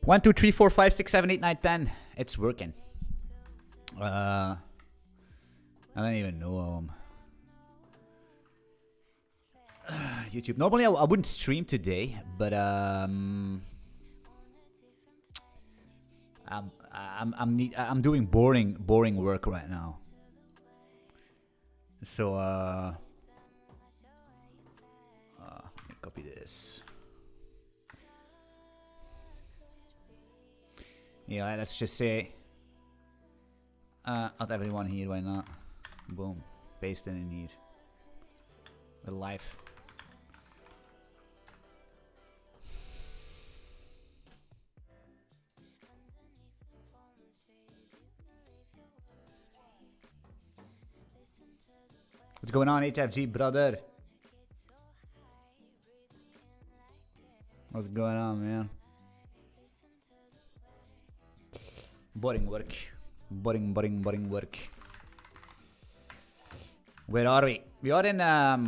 1, 2, 3, 4, 5, 6, 7, 8, 9, 10. It's working. I don't even know. YouTube. Normally, I wouldn't stream today, but I'm doing boring work right now. So let me copy this. Yeah, let's just say not everyone here. Why not? Boom, paste it in here. We're live. What's going on, HFG brother? What's going on, man? Boring work. Boring work. Where are we? We are in a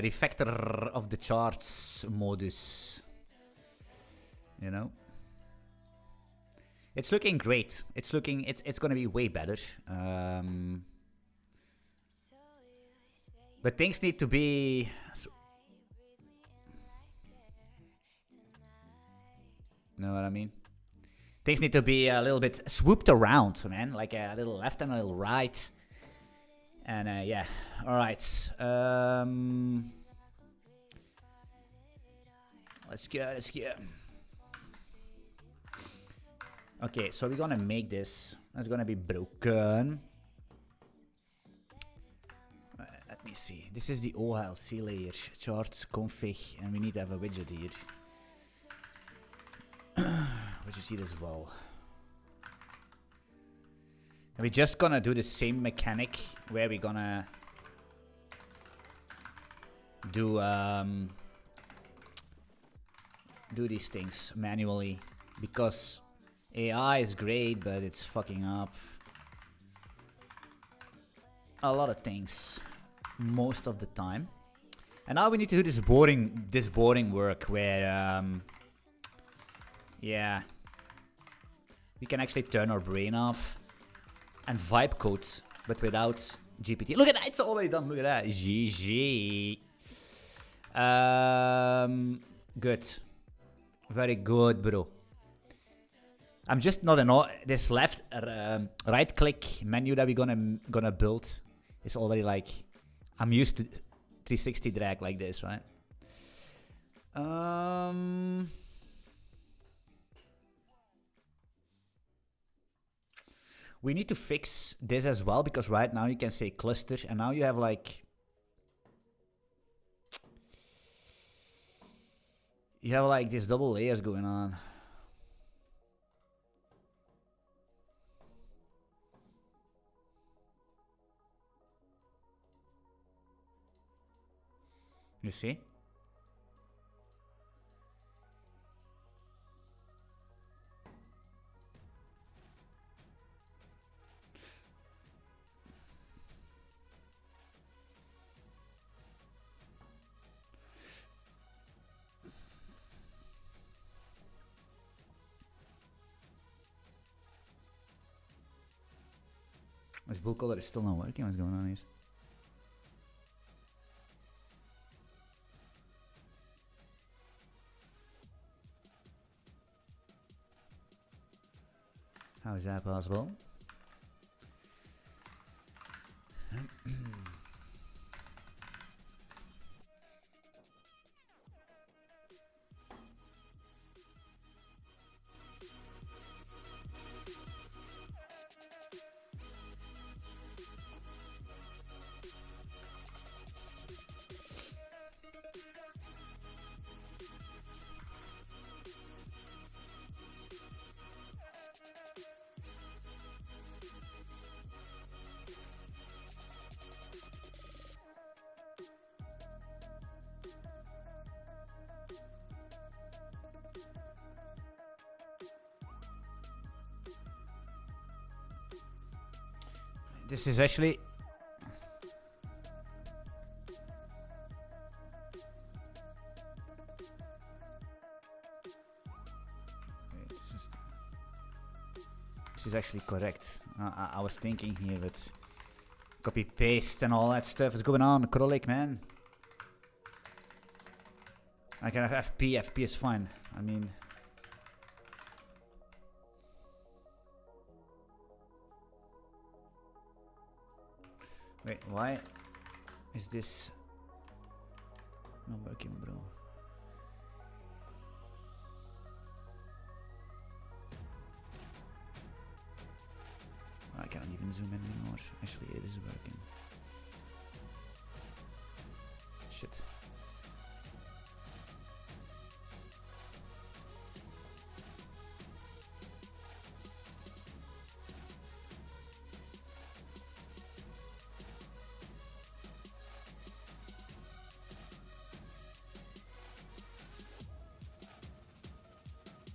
refactor of the charts modus. You know? It's looking great. It's gonna be way better. But things need to be know what I mean? Things need to be a little bit swooped around, man. Like a little left and a little right. And yeah. Alright. Let's go. Okay, so we're gonna make this. It's gonna be broken. Let me see. This is the OLC layer. Charts, config, and we need to have a widget here. Widget here as well. And we're just gonna do the same mechanic where we're gonna do these things manually, because AI is great, but it's fucking up a lot of things most of the time. And now we need to do this boring work where yeah, we can actually turn our brain off and vibe code, but without GPT. Look at that, it's already done. Look at that. GG. Good. Very good, bro. I'm just not in this left right click menu that we're gonna build is already like, I'm used to 360 drag like this, right? We need to fix this as well, because right now you can say cluster and now you have like these double layers going on. You see? This bull color is still not working. What's going on here? How is that possible? This is actually... This is actually correct. I was thinking here with copy paste and all that stuff. What's going on, Krolik, man? I can have FP. FP is fine. I mean. Wait, why is this not working, bro? I cannot even zoom in anymore. Actually, it is working. Shit.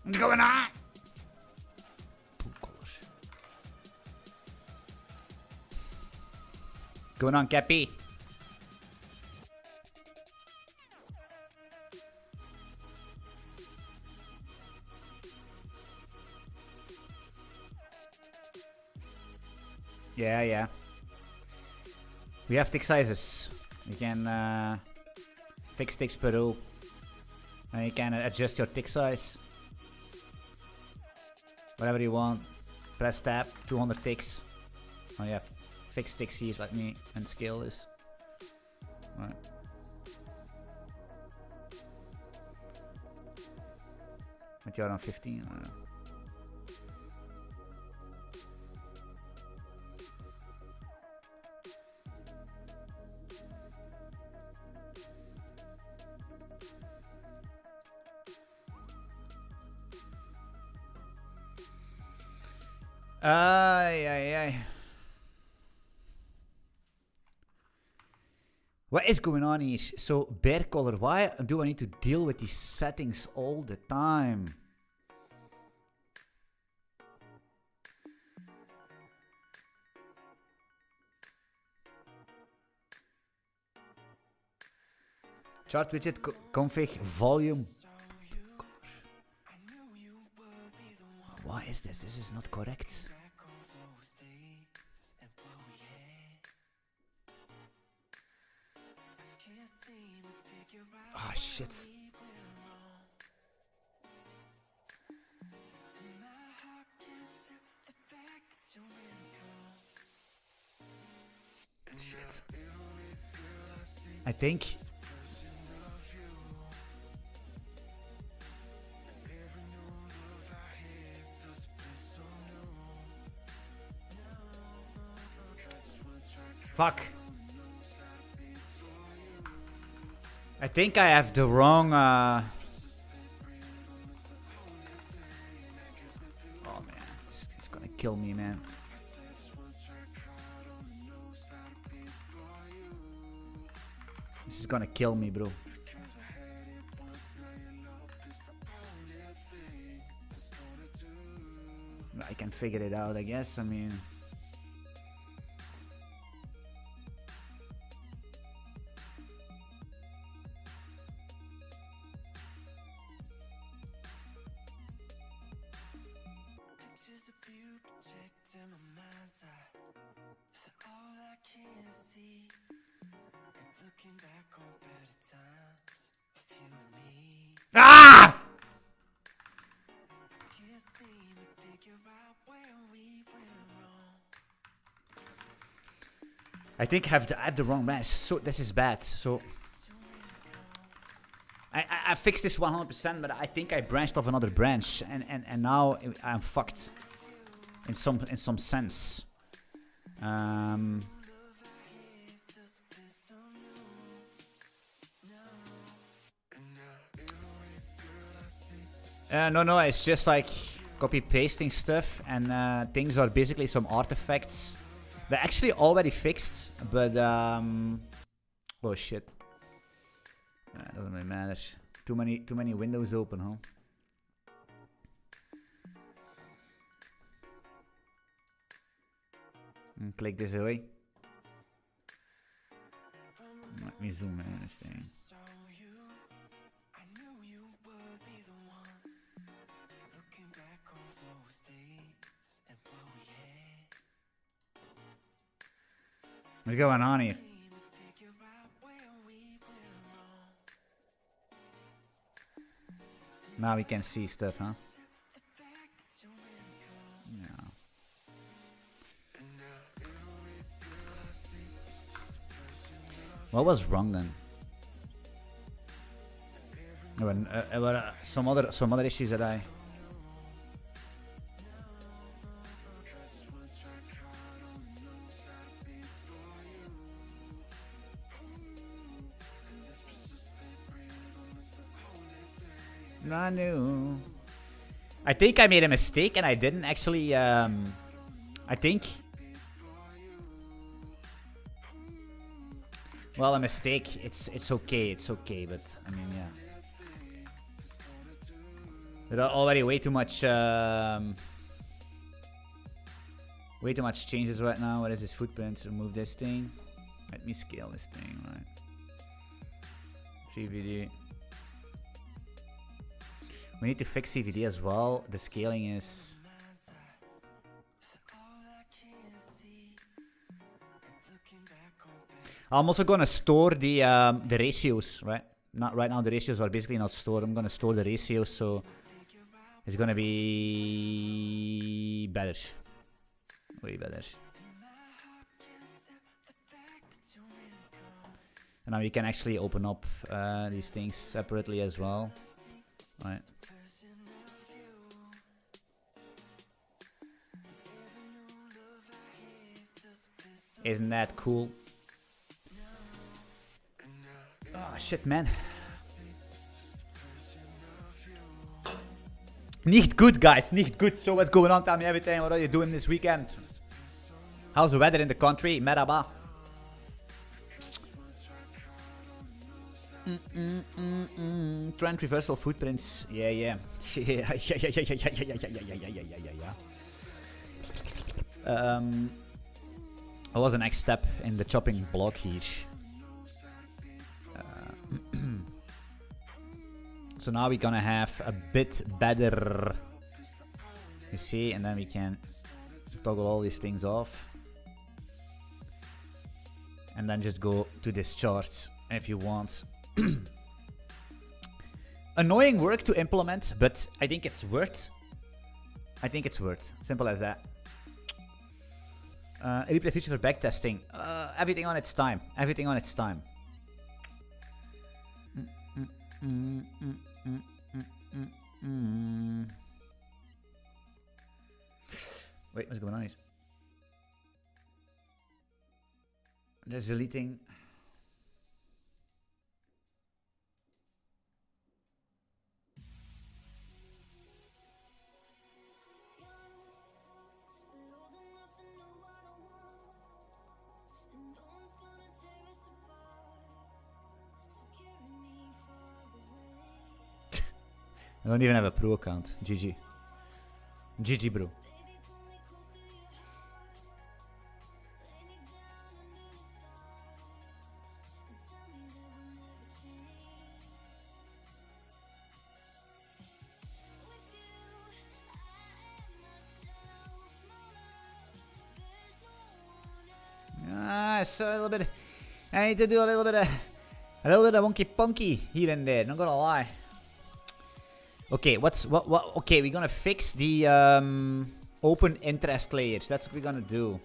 What's going on? Going on, Cappy? Yeah. We have tick sizes. You can fix ticks per row. And you can adjust your tick size. Whatever you want. Press tab, 200 ticks. Oh yeah. Fix tick C's like me and scale this. Right. But you're on 15. I don't know. Ay. What is going on here? So, bear color, why do I need to deal with these settings all the time? Chart widget config volume. Why is this? This is not correct. Ah, shit. Shit. I think. Fuck. I think I have the wrong. Oh man, it's gonna kill me, man. This is gonna kill me, bro. I can figure it out, I guess. I mean. Ah! I think I have the wrong branch. So this is bad. So I fixed this 100%, but I think I branched off another branch, and now I'm fucked in some sense. No, it's just like copy pasting stuff, and things are basically some artifacts. They're actually already fixed, but oh shit. Doesn't really matter. Too many windows open, huh? And click this away. Let me zoom in this thing. What's going on here? Now we can see stuff, huh? Yeah. What was wrong then? There were some other issues that I. I knew. I think I made a mistake and I didn't actually. I think. Well, a mistake. It's okay. It's okay. But I mean, yeah. There are already way too much changes right now. What is this footprint? Remove this thing. Let me scale this thing. Right. 3VD. We need to fix CVD as well. The scaling is. I'm also gonna store the ratios, right? Not right now. The ratios are basically not stored. I'm gonna store the ratios, so it's gonna be better, way better. And now you can actually open up these things separately as well, right? Isn't that cool? Oh shit, man. Nicht good, guys. Nicht good. So what's going on? Tell me everything. What are you doing this weekend? How's the weather in the country? Merhaba. Trend reversal footprints. Yeah, yeah. Yeah. What was the next step in the chopping block here? So now we're gonna have a bit better, you see, and then we can toggle all these things off. And then just go to this chart if you want. Annoying work to implement, but I think it's worth. I think it's worth. Simple as that. Replay feature for backtesting. Everything on its time. Everything on its time. Wait, what's going on here? There's deleting. I don't even have a pro account. GG. GG, bro. It's a little bit. I need to do a little bit of wonky punky here and there. Not gonna lie. Okay, what? Okay, we're gonna fix the open interest layers. That's what we're gonna do.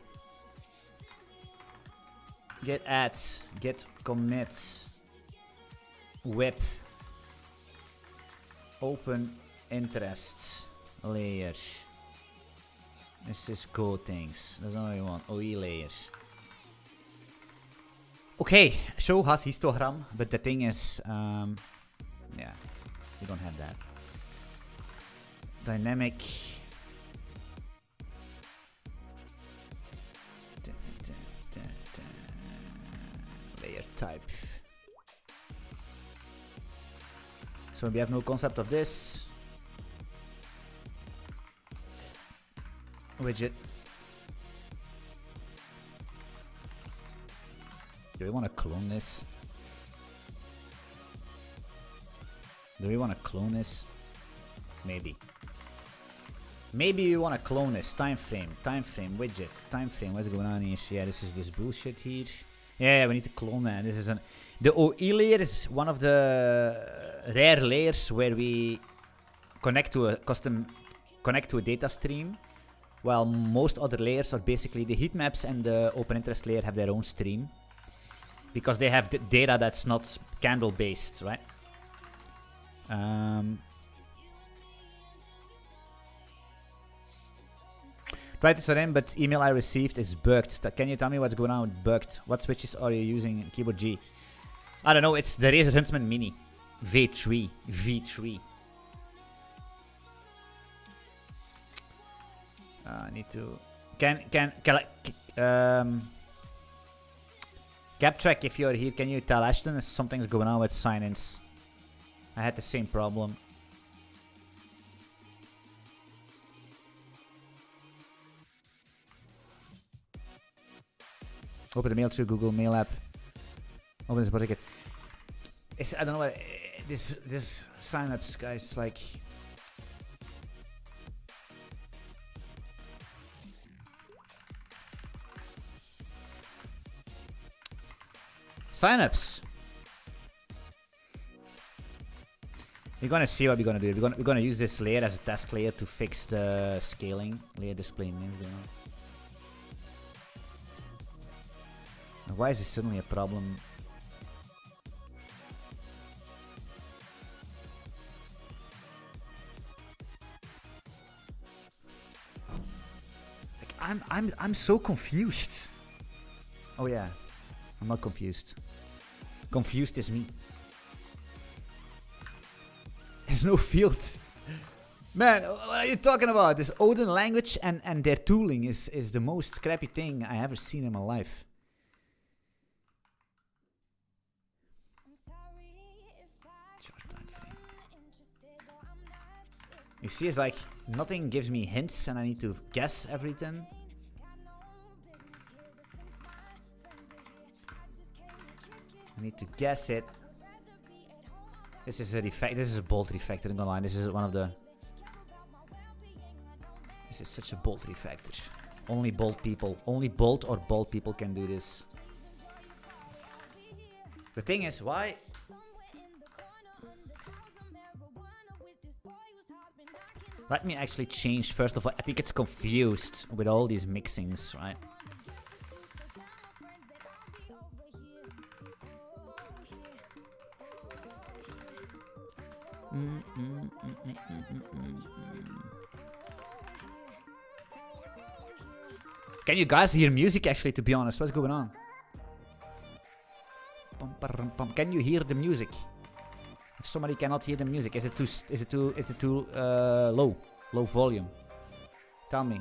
Get add, get commit, whip, open interest layer. This is coatings. That's not what we want. OE layers. Okay, show has histogram, but the thing is, yeah, we don't have that. Dynamic. Layer type. So we have no concept of this. Widget. Do we want to clone this? Do we want to clone this? Maybe. Maybe you want to clone this. Time frame, widgets, time frame. What's going on here? Yeah, this is this bullshit here. Yeah, we need to clone that. This is the OE layer is one of the rare layers where we connect to a data stream, while most other layers are basically the heat maps and the open interest layer have their own stream because they have data that's not candle based, right? Try to sign in, but email I received is bugged. Can you tell me what's going on with bugged? What switches are you using in keyboard G? I don't know, it's the Razer Huntsman Mini. V3. I need to... Captrack, if you're here, can you tell Ashton if something's going on with sign-ins? I had the same problem. Open the mail through Google Mail app. Open this ticket. I don't know what this sign-ups, guys, like... Sign-ups! We're gonna see what we're gonna do. We're gonna use this layer as a test layer to fix the scaling. Layer display names. Why is this suddenly a problem? Like I'm so confused. Oh yeah, I'm not confused. Confused is me. There's no field. Man, what are you talking about? This Odin language and their tooling is the most crappy thing I ever seen in my life. You see, it's like nothing gives me hints and I need to guess everything. I need to guess it. This is a refactor. This is a bolt refactor. I'm gonna lie. This is one of the. This is such a bolt refactor. Only bolt people. Only bolt or bolt people can do this. The thing is, why? Let me actually change first of all. I think it's confused with all these mixings, right? Can you guys hear music actually, to be honest? What's going on? Can you hear the music? If somebody cannot hear the music, is it too low volume? Tell me.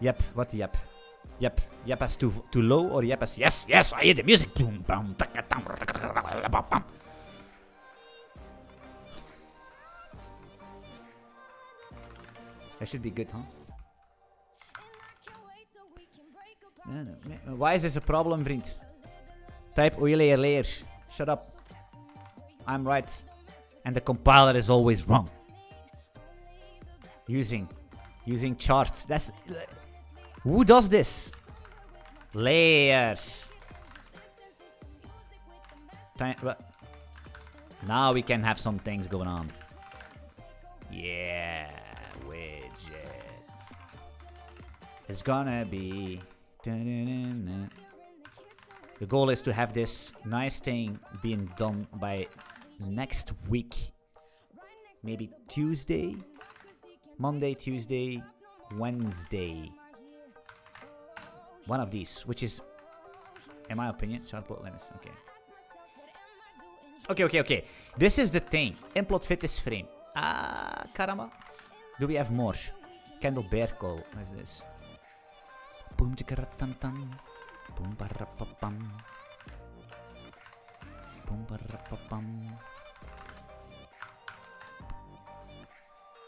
Yep, what yep? Yep, yep as too low or yep as yes, I hear the music. Boom, bam, that should be good, huh? Why is this a problem, vriend? Type layer. Shut up. I'm right. And the compiler is always wrong. Using charts. That's... Who does this? Layers. Now we can have some things going on. Yeah, widget. It's gonna be... The goal is to have this nice thing being done by next week. Maybe Tuesday? Monday, Tuesday, Wednesday. One of these, which is, in my opinion, Chartport Linux. Okay. This is the thing. Implot fit this frame. Ah, caramba. Do we have more? Kendall Bear Call. What is this? Boom chicka tan tan. Boom barapapam. Boom barapapam.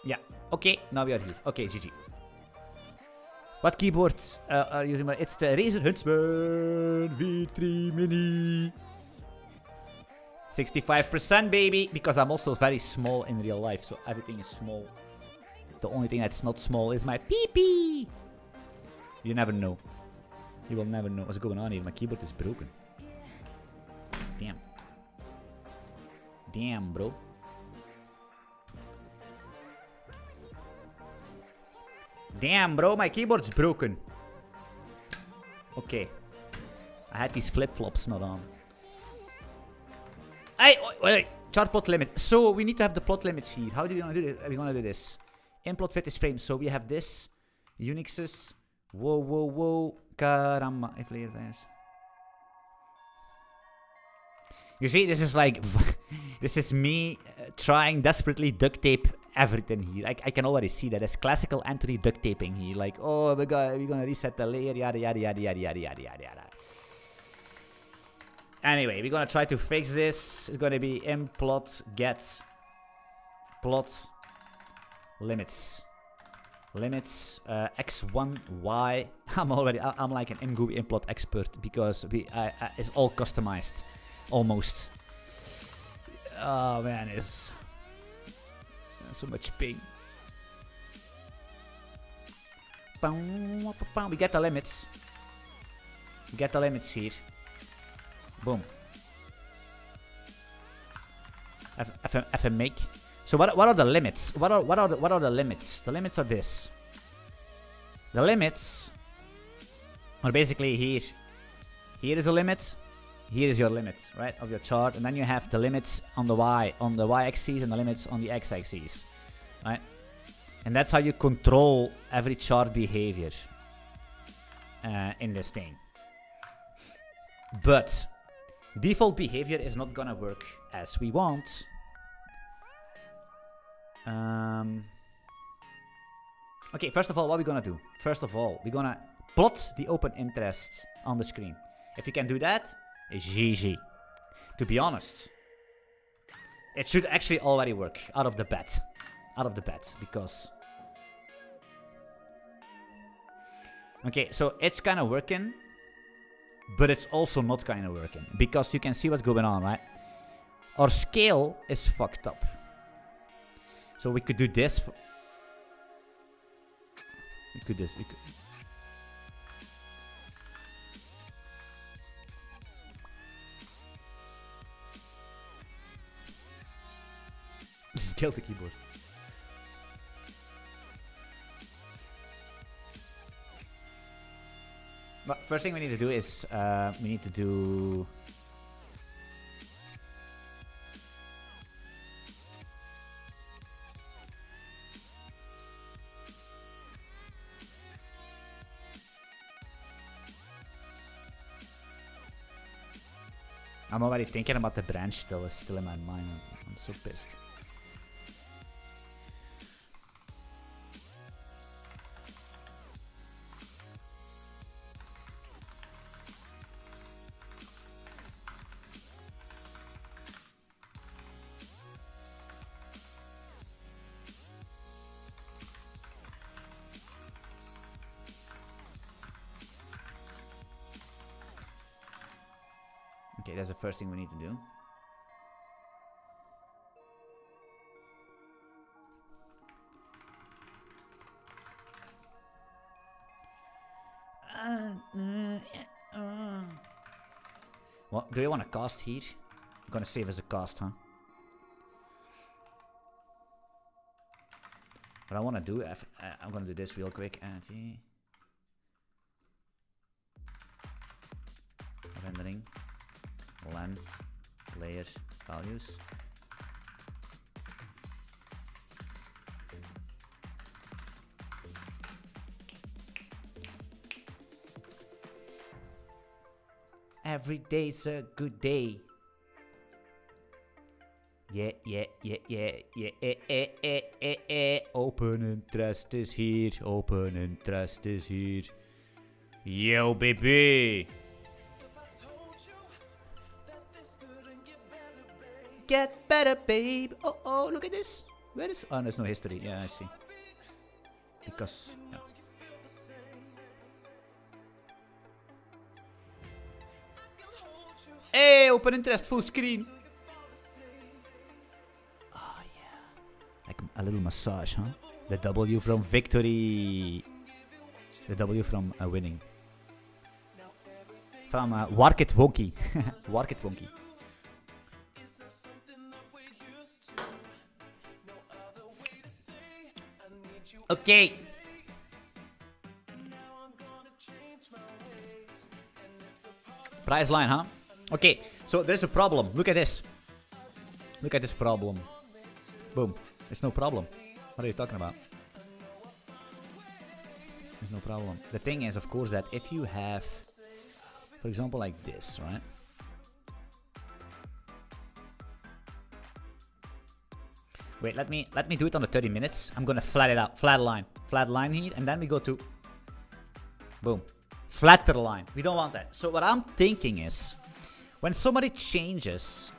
Yeah. Okay. Now we are here. Okay, GG. What keyboards are you using? It's the Razer Huntsman V3 Mini. 65%, baby. Because I'm also very small in real life, so everything is small. The only thing that's not small is my pee-pee. You never know. You will never know what's going on here. My keyboard is broken. Damn. Damn, bro. Damn, bro. My keyboard's broken. Okay. I had these flip-flops not on. Hey, wait. Chart plot limit. So we need to have the plot limits here. How do we want to do this? We're gonna do this. In plot fit is frames. So we have this. Unixes. Whoa. Caramba. You see, this is like... this is me trying desperately duct tape everything here. I can already see that. It's classical Anthony duct taping here. Like, oh, we're gonna reset the layer. Yada, yada, yada, yada, yada, yada, yada. Anyway, we're gonna try to fix this. It's gonna be in plot get plot limits. Limits x1 y. I'm like an mGUI implot expert because it's all customized almost. Oh man, it's so much pain. We get the limits. We get the limits here. Boom. FM make. So what are the limits? What are the limits? The limits are this. The limits are basically here. Here is a limit. Here is your limit, right, of your chart, and then you have the limits on the y-axis and the limits on the x-axis, right? And that's how you control every chart behavior in this thing. But default behavior is not gonna work as we want. Okay, first of all, what are we gonna do? First of all, we're gonna plot the open interest on the screen. If you can do that, it's GG. To be honest, it should actually already work out of the bat. Because... Okay, so it's kind of working. But it's also not kind of working. Because you can see what's going on, right? Our scale is fucked up. So we could do this. We could... Kill the keyboard. But first thing we need to do is we need to do... I'm already thinking about the branch still in my mind. I'm so pissed. Okay, that's the first thing we need to do. What? Do we want to cast here? I'm gonna save as a cast, huh? What I want to do, I'm gonna do this real quick. Rendering. Len, layer, values. Every day's a good day. Yeah. Open interest is here. Open interest is here. Yo, baby. Get better, babe. Oh, look at this. Where is... Oh, there's no history. Yeah, I see. Because... Yeah. Hey, open interest, full screen. a little massage, huh? The W from victory. The W from winning. From Work It Wonky. Work It Wonky. Okay. Price line, huh? Okay, so there's a problem. Look at this. Look at this problem. Boom. There's no problem. What are you talking about? There's no problem. The thing is, of course, that if you have, for example, like this, right? Wait, let me do it on the 30 minutes. I'm gonna flat it out, flat line here, and then we go to, boom, flatter line. We don't want that. So what I'm thinking is, when somebody changes,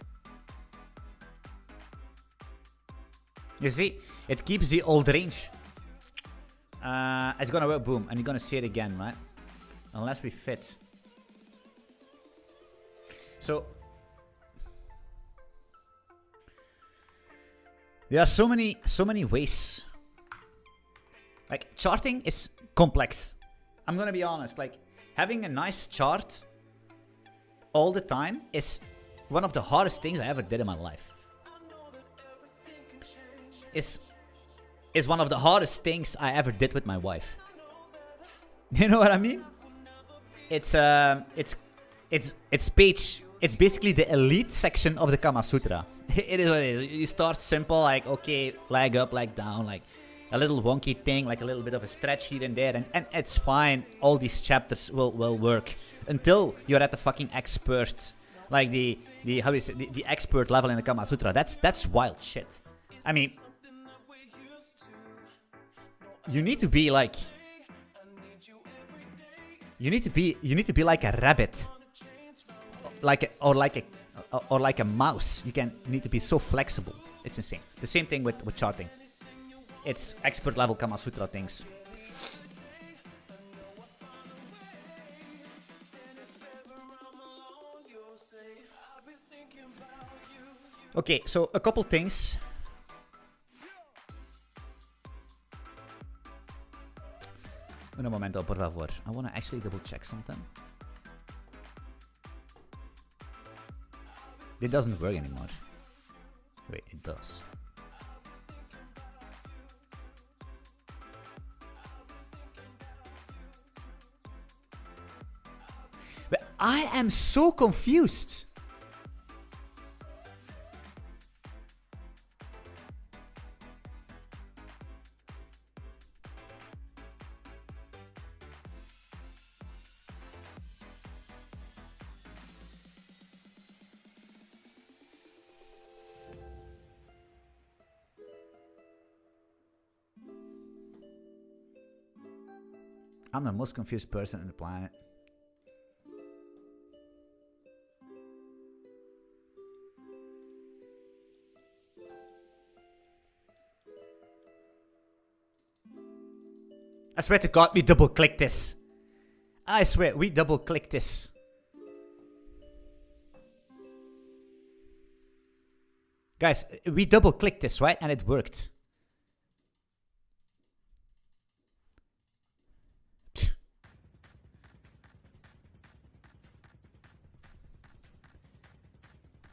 you see, it keeps the old range. It's gonna work, boom, and you're gonna see it again, right? Unless we fit. So there are so many ways. Like, charting is complex. I'm gonna be honest, like, having a nice chart all the time is one of the hardest things I ever did in my life. Is one of the hardest things I ever did with my wife. You know what I mean? It's page. It's basically the elite section of the Kama Sutra. It is what it is. You start simple, like, okay, leg up, leg down, like a little wonky thing, like a little bit of a stretch here and there, and it's fine. All these chapters will work until you're at the fucking expert, like the how do you say, the expert level in the Kama Sutra. That's wild shit. I mean, you need to be like, you need to be like a rabbit, or like a mouse. You need to be so flexible. It's insane. The same thing with charting. It's expert level Kama Sutra things. Okay, so a couple things. Un momento, por favor. I want to actually double check something. It doesn't work anymore. Wait, it does. But I am so confused. I'm the most confused person on the planet. I swear to God, we double-click this. I swear, we double-click this. Guys, we double-clicked this, right? And it worked.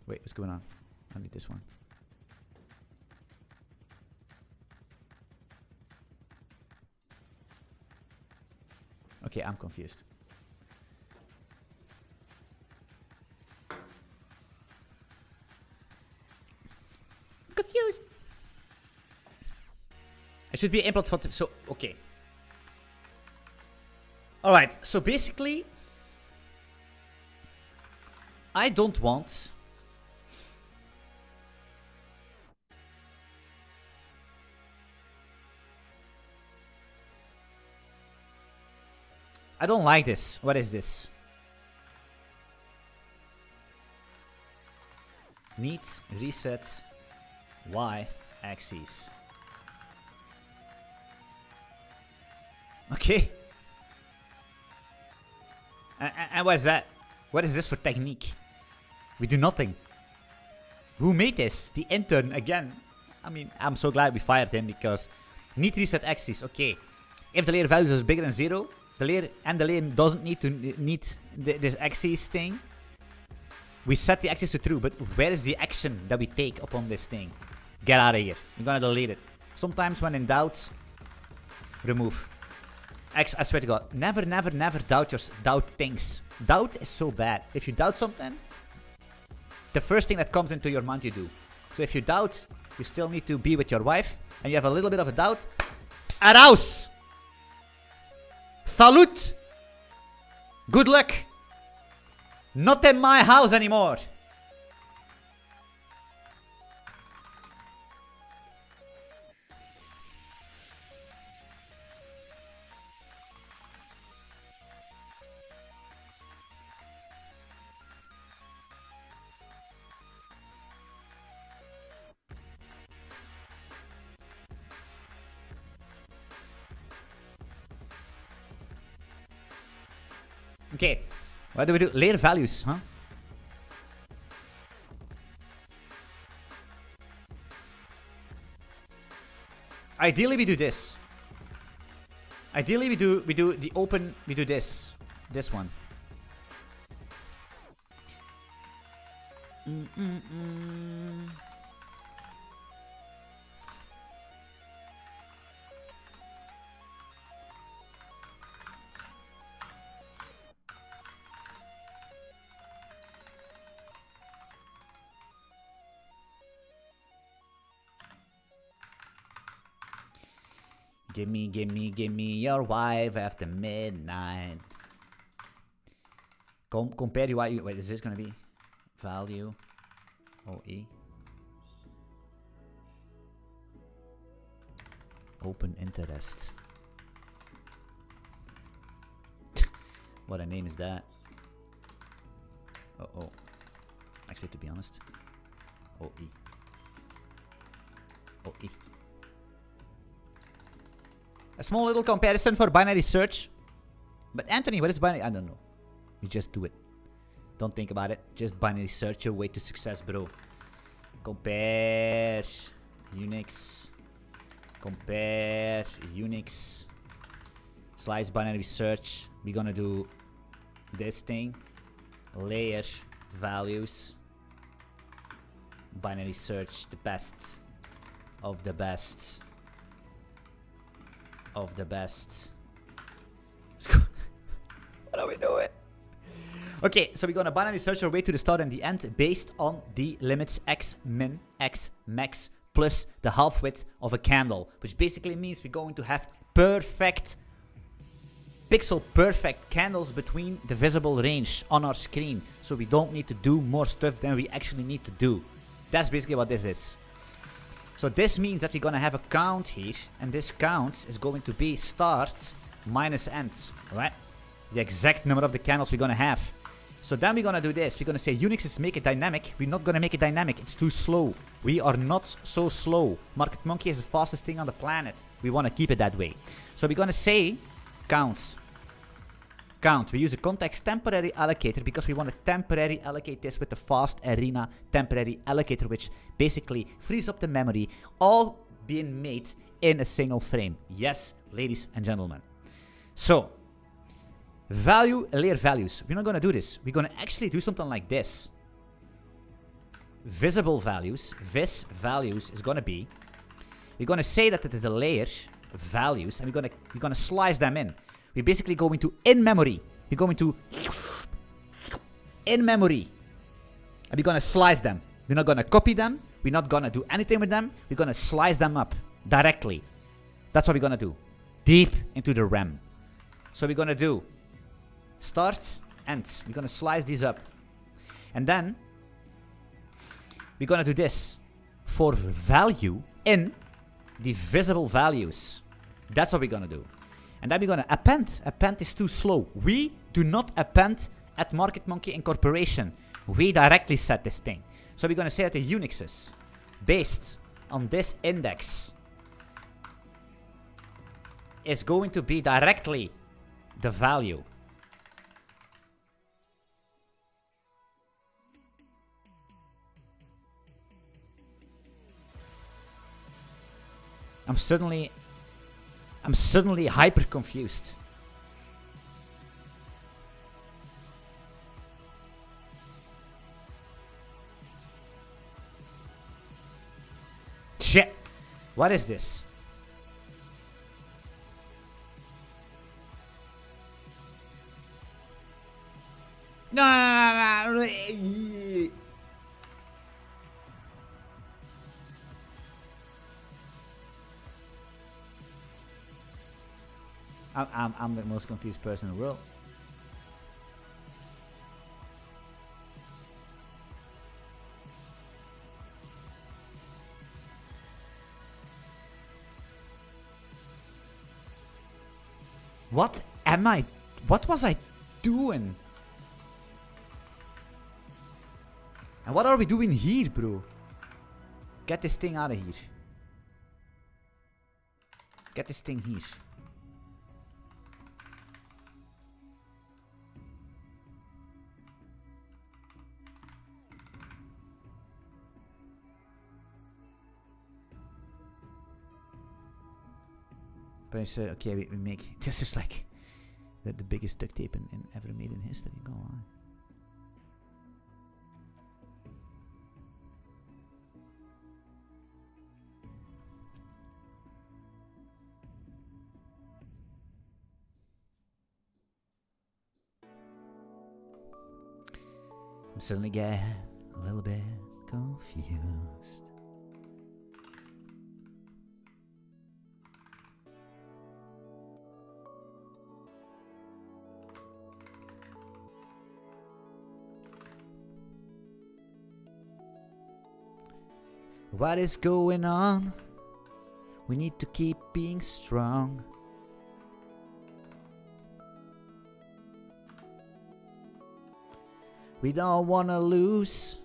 Wait, what's going on? I need this one. Okay, I'm confused. I'm confused. I should be able to... So, okay. Alright, so basically... I don't want... I don't like this. What is this? Need reset Y axis. Okay. And what is that? What is this for technique? We do nothing. Who made this? The intern again. I mean, I'm so glad we fired him because need reset axis. Okay, if the layer values is bigger than 0, the layer doesn't need to this axis thing. We set the axis to true, but where is the action that we take upon this thing? Get out of here. We're gonna delete it. Sometimes when in doubt, remove. I swear to God, never doubt things. Doubt is so bad. If you doubt something, the first thing that comes into your mind you do. So if you doubt, you still need to be with your wife, and you have a little bit of a doubt. Arouse! Salute! Good luck! Not in my house anymore! Okay, what do we do? Layer values, huh? Ideally we do this. Ideally we do the open, we do this one. Give me your wife after midnight. Compare UI. Wait, is this gonna be value? OE. Open interest. What a name is that? Oh. Actually, to be honest, OE. OE. A small little comparison for binary search. But Anthony, what is binary? I don't know. You just do it. Don't think about it. Just binary search your way to success, bro. Compare Unix. Compare Unix. Slice binary search. We're gonna do this thing. Layer values. Binary search. The best of the best. Of the best. What are we doing? Okay, so we're gonna binary search our way to the start and the end based on the limits x min, x max plus the half width of a candle, which basically means we're going to have perfect, pixel perfect candles between the visible range on our screen, so we don't need to do more stuff than we actually need to do. That's basically what this is. So this means that we're gonna have a count here, and this count is going to be start minus end, right? The exact number of the candles we're gonna have. So then we're gonna do this. We're gonna say Unix is make it dynamic. We're not gonna make it dynamic. It's too slow. We are not so slow. Market Monkey is the fastest thing on the planet. We wanna keep it that way. So we're gonna say count. Count. We use a context temporary allocator because we want to temporarily allocate this with the fast arena temporary allocator, which basically frees up the memory, all being made in a single frame. Yes, ladies and gentlemen. So, layer values. We're not going to do this. We're going to actually do something like this. Visible values. Vis values is going to be, we're going to say that it is a layer values, and we're going to slice them in. We're basically going to in memory. We're going to in memory. And we're going to slice them. We're not going to copy them. We're not going to do anything with them. We're going to slice them up directly. That's what we're going to do. Deep into the RAM. So we're going to do start, end. We're going to slice these up. And then we're going to do this for value in the visible values. That's what we're going to do. And then we're going to append. Append is too slow. We do not append at Market Monkey Incorporation. We directly set this thing. So we're going to say that the Unixes based on this index is going to be directly the value. I'm suddenly hyper confused. Shit! What is this? No. I'm the most confused person in the world. What was I doing? And what are we doing here, bro? Get this thing out of here. Get this thing here. But I said, okay, we make... This is like the biggest duct tape in ever made in history. Go on. I'm suddenly getting a little bit confused. What is going on? We need to keep being strong. We don't wanna lose.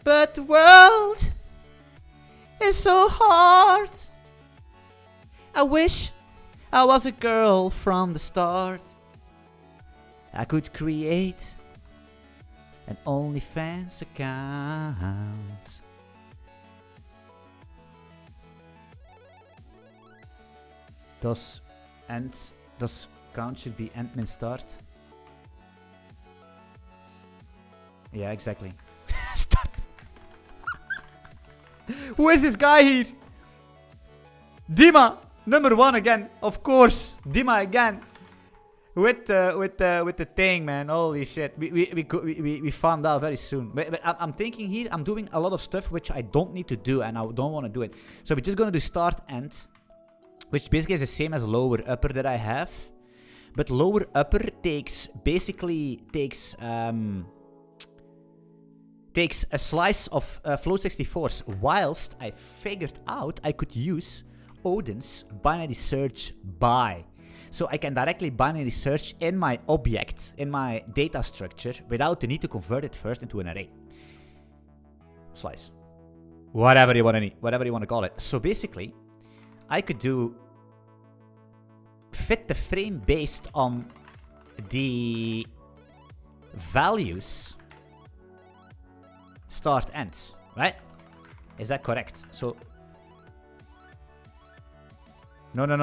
But the world is so hard. I wish I was a girl from the start. I could create an OnlyFans account. Does count should be end min start? Yeah, exactly. Stop. Who is this guy here? Dima, number 1 again, of course. Dima again. With the thing, man. Holy shit. We found out very soon. But I'm thinking here, I'm doing a lot of stuff which I don't need to do and I don't want to do it. So we're just gonna do start end, which basically is the same as lower upper that I have. But lower upper takes a slice of Float64's, whilst I figured out I could use Odin's binary search by. So I can directly binary search in my object, in my data structure, without the need to convert it first into an array. Slice. Whatever you want to call it. So basically, I could do fit the frame based on the values start ends, right? Is that correct? So no. No.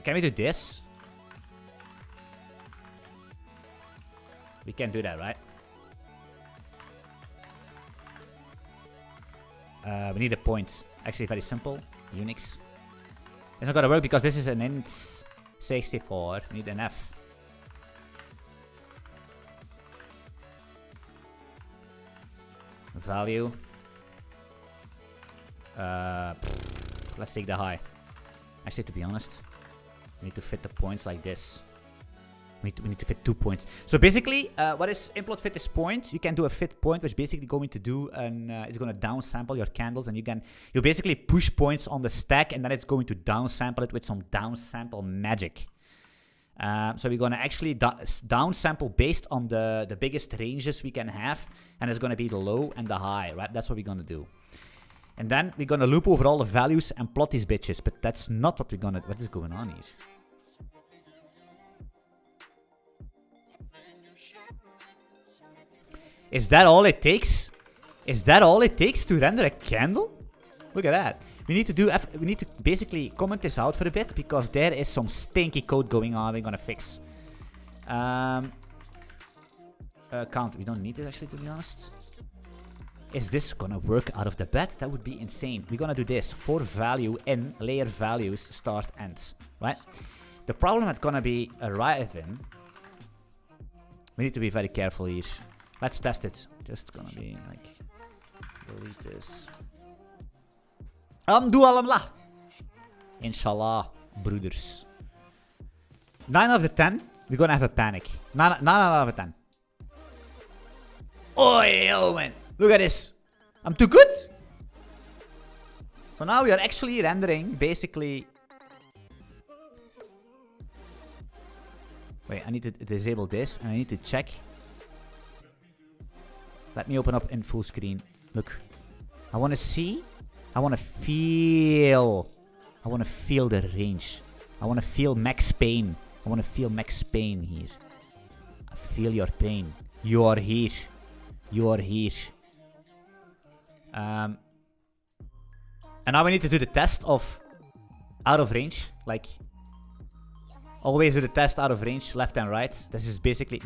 Can we do this? We can do that, right? We need a point. Actually, very simple. Unix. It's not gonna work because this is an int 64. We need an F. Value. Let's take the high. Actually, to be honest, we need to fit the points like this. We need to fit 2 points. So basically, what is implode fit is point? You can do a fit point, which basically going to do it's going to downsample your candles, and you basically push points on the stack, and then it's going to downsample it with some downsample magic. So we're going to actually downsample based on the biggest ranges we can have. And it's going to be the low and the high, right? That's what we're going to do. And then we're going to loop over all the values and plot these bitches. But that's not what we're going to... What is going on here? Is that all it takes? Is that all it takes to render a candle? Look at that. We need to basically comment this out for a bit because there is some stinky code going on. We're gonna fix. Count. We don't need it actually, to be honest. Is this gonna work out of the bed? That would be insane. We're gonna do this for value in layer values start end, right? The problem that's gonna be arriving. We need to be very careful here. Let's test it. Just gonna be like delete this. Alhamdulillah. Inshallah, brothers. 9 out of 10. We're gonna have a panic. 9 out of 10. Oh, yo, man. Look at this. I'm too good. So now we are actually rendering basically. Wait, I need to disable this and I need to check. Let me open up in full screen. Look. I want to see. I want to feel. I want to feel the range. I want to feel max pain. I want to feel max pain here. I feel your pain. You are here. You are here. And now we need to do the test of out of range. Like, always do the test out of range, left and right. This is basically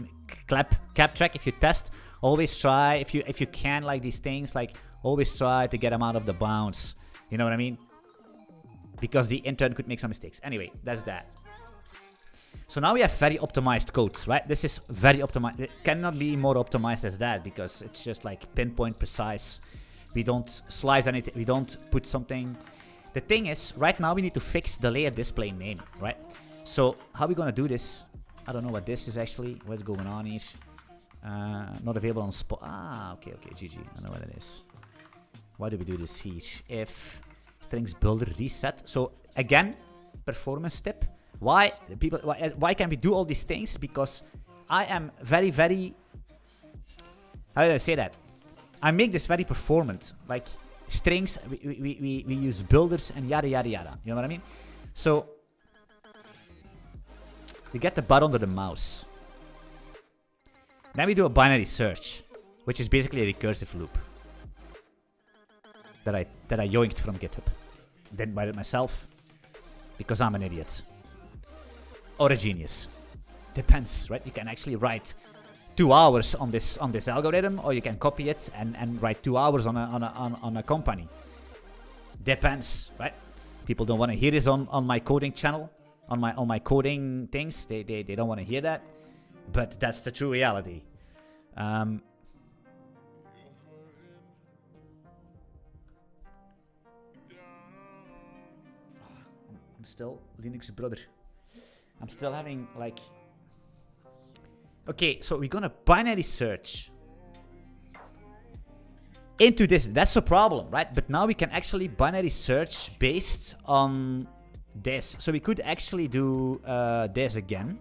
cap track. If you test, always try. If you can, like these things, like always try to get them out of the bounds. You know what I mean? Because the intern could make some mistakes. Anyway, that's that. So now we have very optimized code, right? This is very optimized. It cannot be more optimized as that because it's just like pinpoint precise. We don't slice anything. We don't put something. The thing is, right now we need to fix the layer display name, right? So how are we gonna do this? I don't know what this is actually. What's going on here? Not available on spot. Ah, okay, GG. I know what it is. Why do we do this here? If strings builder reset. So again, performance tip. Why people? Why can we do all these things? Because I am very. How do I say that? I make this very performant. Like strings, we use builders and yada yada yada. You know what I mean? So we get the button under the mouse. Then we do a binary search, which is basically a recursive loop that I yoinked from GitHub. Didn't write it myself because I'm an idiot or a genius. Depends, right? You can actually write 2 hours on this algorithm, or you can copy it and write 2 hours on a company. Depends, right? People don't want to hear this on my coding channel, on my coding things. They don't want to hear that, but that's the true reality. I'm still Linux brother. I'm still having like. Okay, so we're gonna binary search into this. That's a problem, right? But now we can actually binary search based on this. So we could actually do this again.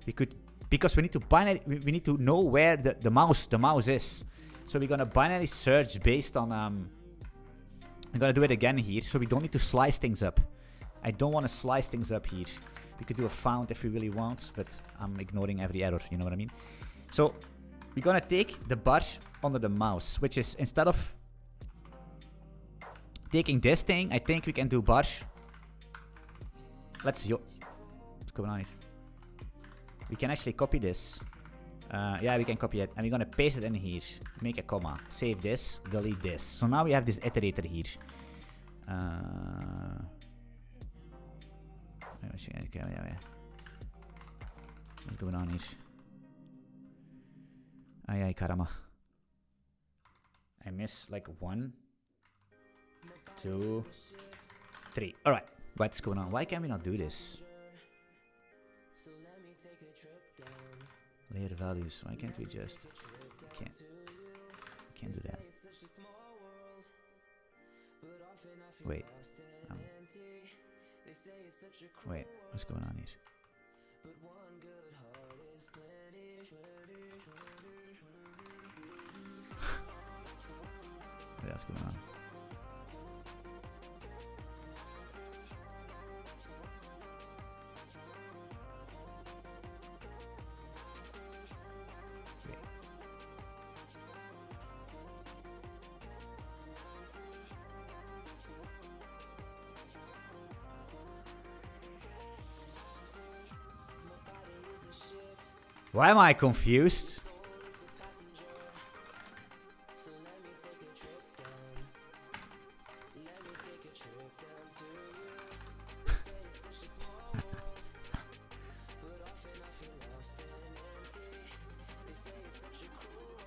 We could, because we need to binary. We need to know where the mouse is. So we're gonna binary search based on. I'm gonna do it again here, so we don't need to slice things up. I don't want to slice things up here. We could do a found if we really want, but I'm ignoring every error, you know what I mean? So we're gonna take the bar under the mouse, which is, instead of taking this thing, I think we can do bar. What's going on here? We can actually copy this. Yeah, we can copy it, and we're gonna paste it in here. Make a comma, save this, delete this. So now we have this iterator here. What's going on here? Ay, caramba. I miss like 1, 2, 3. Alright, what's going on? Why can we not do this? Layer values. Why can't we just... Can't do that. Wait. Wait, what's going on here? what's going on. Why am I confused?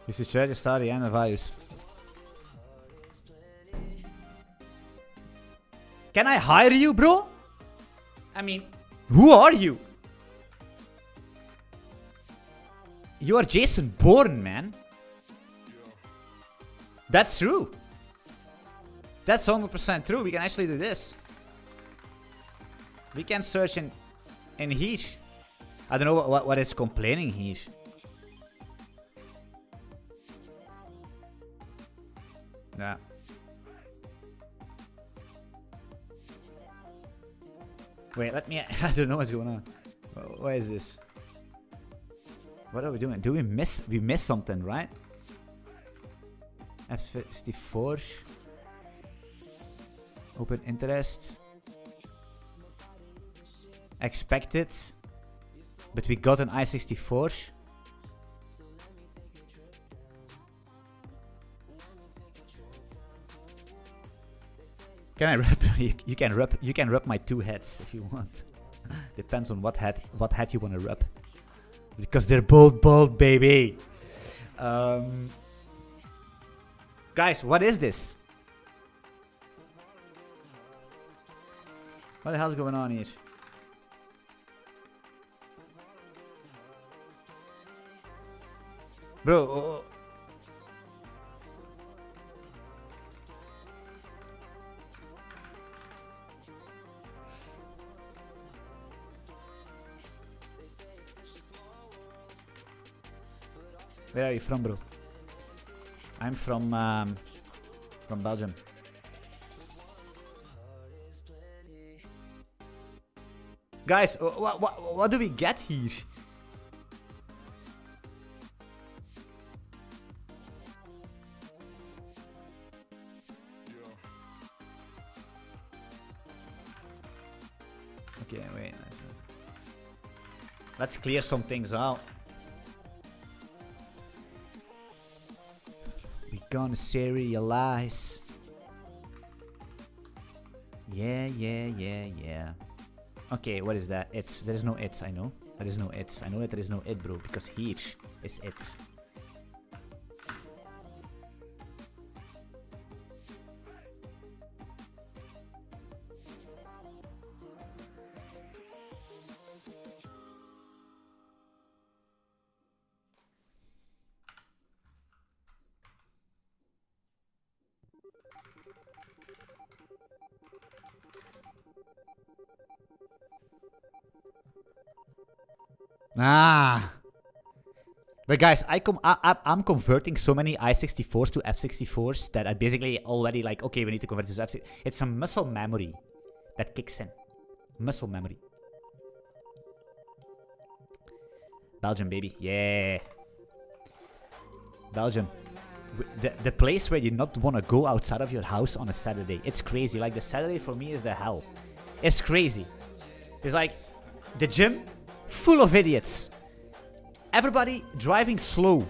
You should try to start the end of values. Can I hire you, bro? I mean, who are you? You are Jason Bourne, man. That's true. That's 100% true. We can actually do this. We can search in here. I don't know what is complaining here. Yeah. Wait, let me... I don't know what's going on. What is this? What are we doing? Do we miss... We missed something, right? F64. Open interest. Expected. But we got an I-64. Can I rub? You can rub. You can rub my two heads if you want. Depends on what head you want to rub. Because they're both bald, baby. Guys, what is this? What the hell's going on here? Bro. Where are you from, bro? I'm from Belgium. Guys, what do we get here? Okay, wait. Let's clear some things out. We gonna serialize. Yeah. Okay, what is that? It's. There is no it's, I know. There is no it's. I know that there is no it, bro, because here is it. But guys, I'm converting so many I-64s to F-64s that I basically already like, okay, we need to convert this to F-64. It's a muscle memory that kicks in. Muscle memory. Belgium, baby. Yeah. Belgium. The place where you not want to go outside of your house on a Saturday. It's crazy. Like, the Saturday for me is the hell. It's crazy. It's like the gym full of idiots. Everybody driving slow.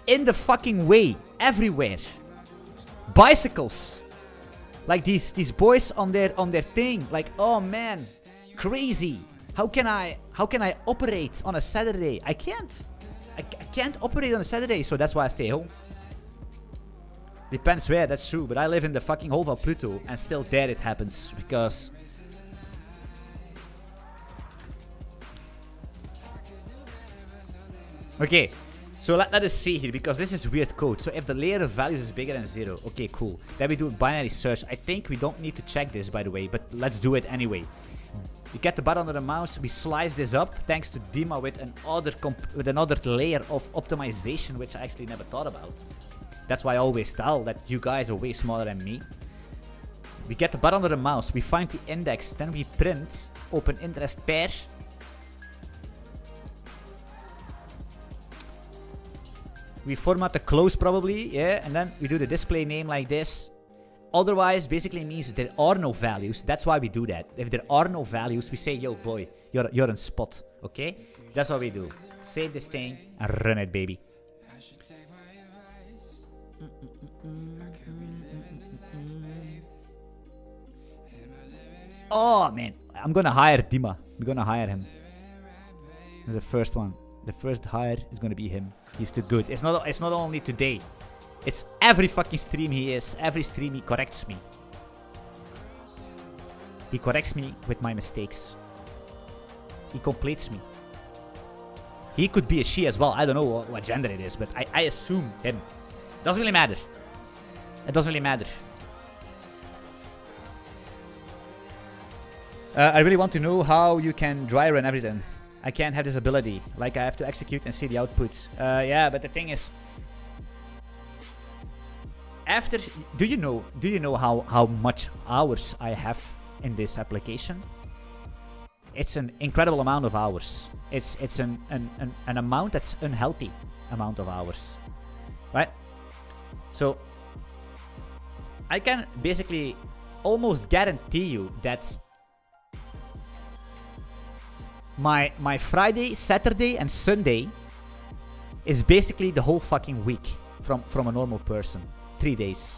In the fucking way. Everywhere. Bicycles. Like these boys on their thing. Like, oh man. Crazy. How can I operate on a Saturday? I can't. I can't operate on a Saturday, so that's why I stay home. Depends where, that's true. But I live in the fucking hole of Pluto, and still there it happens. Because... Okay, so let us see here, because this is weird code. So if the layer of values is bigger than 0, okay, cool. Then we do a binary search. I think we don't need to check this, by the way, but let's do it anyway. We get the button on the mouse, we slice this up, thanks to Dima with another layer of optimization, which I actually never thought about. That's why I always tell that you guys are way smarter than me. We get the button on the mouse, we find the index, then we print open interest pair. We format the close probably, yeah, and then we do the display name like this. Otherwise, basically means there are no values. That's why we do that. If there are no values, we say, yo, boy, you're on spot, okay? That's what we do. Save this thing and run it, baby. Oh, man. I'm gonna hire Dima. We're gonna hire him. That's the first one. The first hire is gonna be him. He's too good. It's not only today. It's every fucking stream he is. Every stream he corrects me. He corrects me with my mistakes. He completes me. He could be a she as well. I don't know what gender it is, but I assume him. Doesn't really matter. It doesn't really matter. I really want to know how you can dry run everything. I can't have this ability. Like I have to execute and see the outputs. Yeah, but the thing is, after do you know how much hours I have in this application? It's an incredible amount of hours. It's an amount that's unhealthy amount of hours, right? So I can basically almost guarantee you that my Friday, Saturday, and Sunday is basically the whole fucking week from a normal person. 3 days.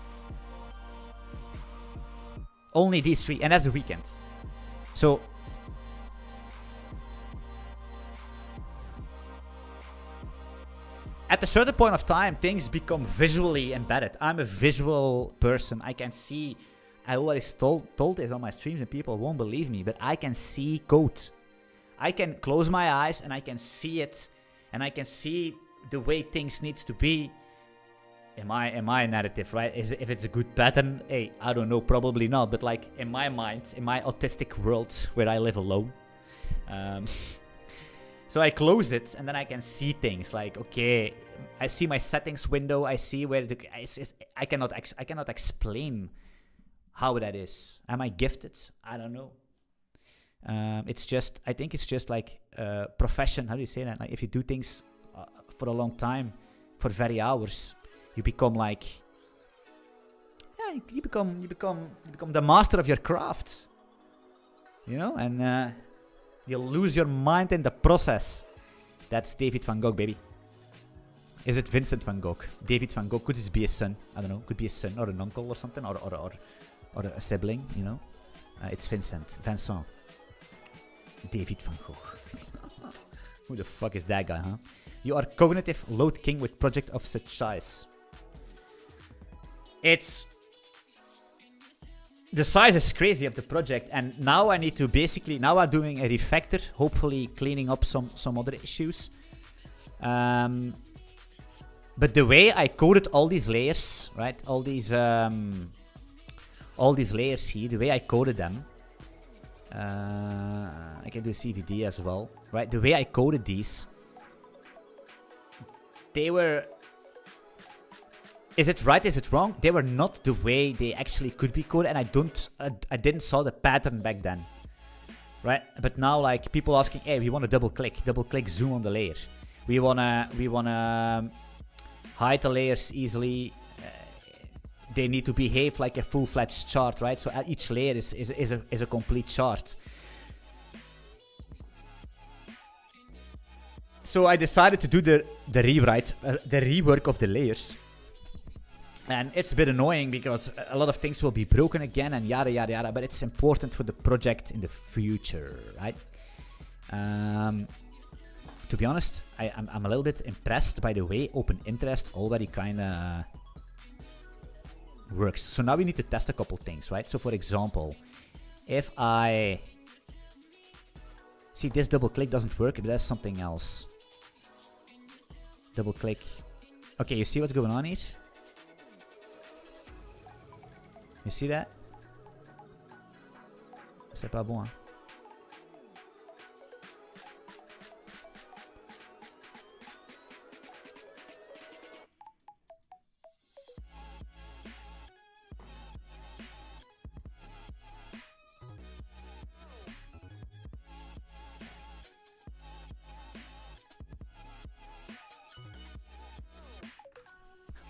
Only these 3, and that's the weekend. So at a certain point of time, things become visually embedded. I'm a visual person. I can see. I always told this on my streams, and people won't believe me, but I can see code. I can close my eyes and I can see it, and I can see the way things needs to be. In my narrative, right? If it's a good pattern, hey, I don't know, probably not. But like in my mind, in my autistic world where I live alone, so I close it and then I can see things like, okay, I see my settings window. I see where I cannot explain how that is. Am I gifted? I don't know. I think it's just like profession. How do you say that? Like if you do things for a long time, for very hours, you become like, yeah, you become the master of your craft, you know, and you lose your mind in the process. That's David van Gogh, baby. Is it Vincent van Gogh? David van Gogh could just be a son. I don't know. Could be a son or an uncle or something, or a sibling, you know. It's Vincent. David van Gogh. Who the fuck is that guy, huh? You are cognitive load king with project of such size. It's... The size is crazy of the project, and now I need to basically... Now I'm doing a refactor, hopefully cleaning up some other issues. But the way I coded all these layers, right? All these layers here, the way I coded them... I can do CVD as well, right? The way I coded these... They were... Is it right? Is it wrong? They were not the way they actually could be coded, and I didn't saw the pattern back then, right? But now, like, people asking, hey, we want to double click zoom on the layer. We wanna hide the layers easily. They need to behave like a full-fledged chart, right? So each layer is a complete chart. So I decided to do the rewrite, the rework of the layers. And it's a bit annoying because a lot of things will be broken again and yada yada yada, but it's important for the project in the future, right? To be honest, I'm a little bit impressed by the way open interest already kinda works. So now we need to test a couple things, right? So for example, if I see this double click doesn't work, but that's something else. Double click. Okay, you see what's going on here? You see that? C'est pas bon, hein?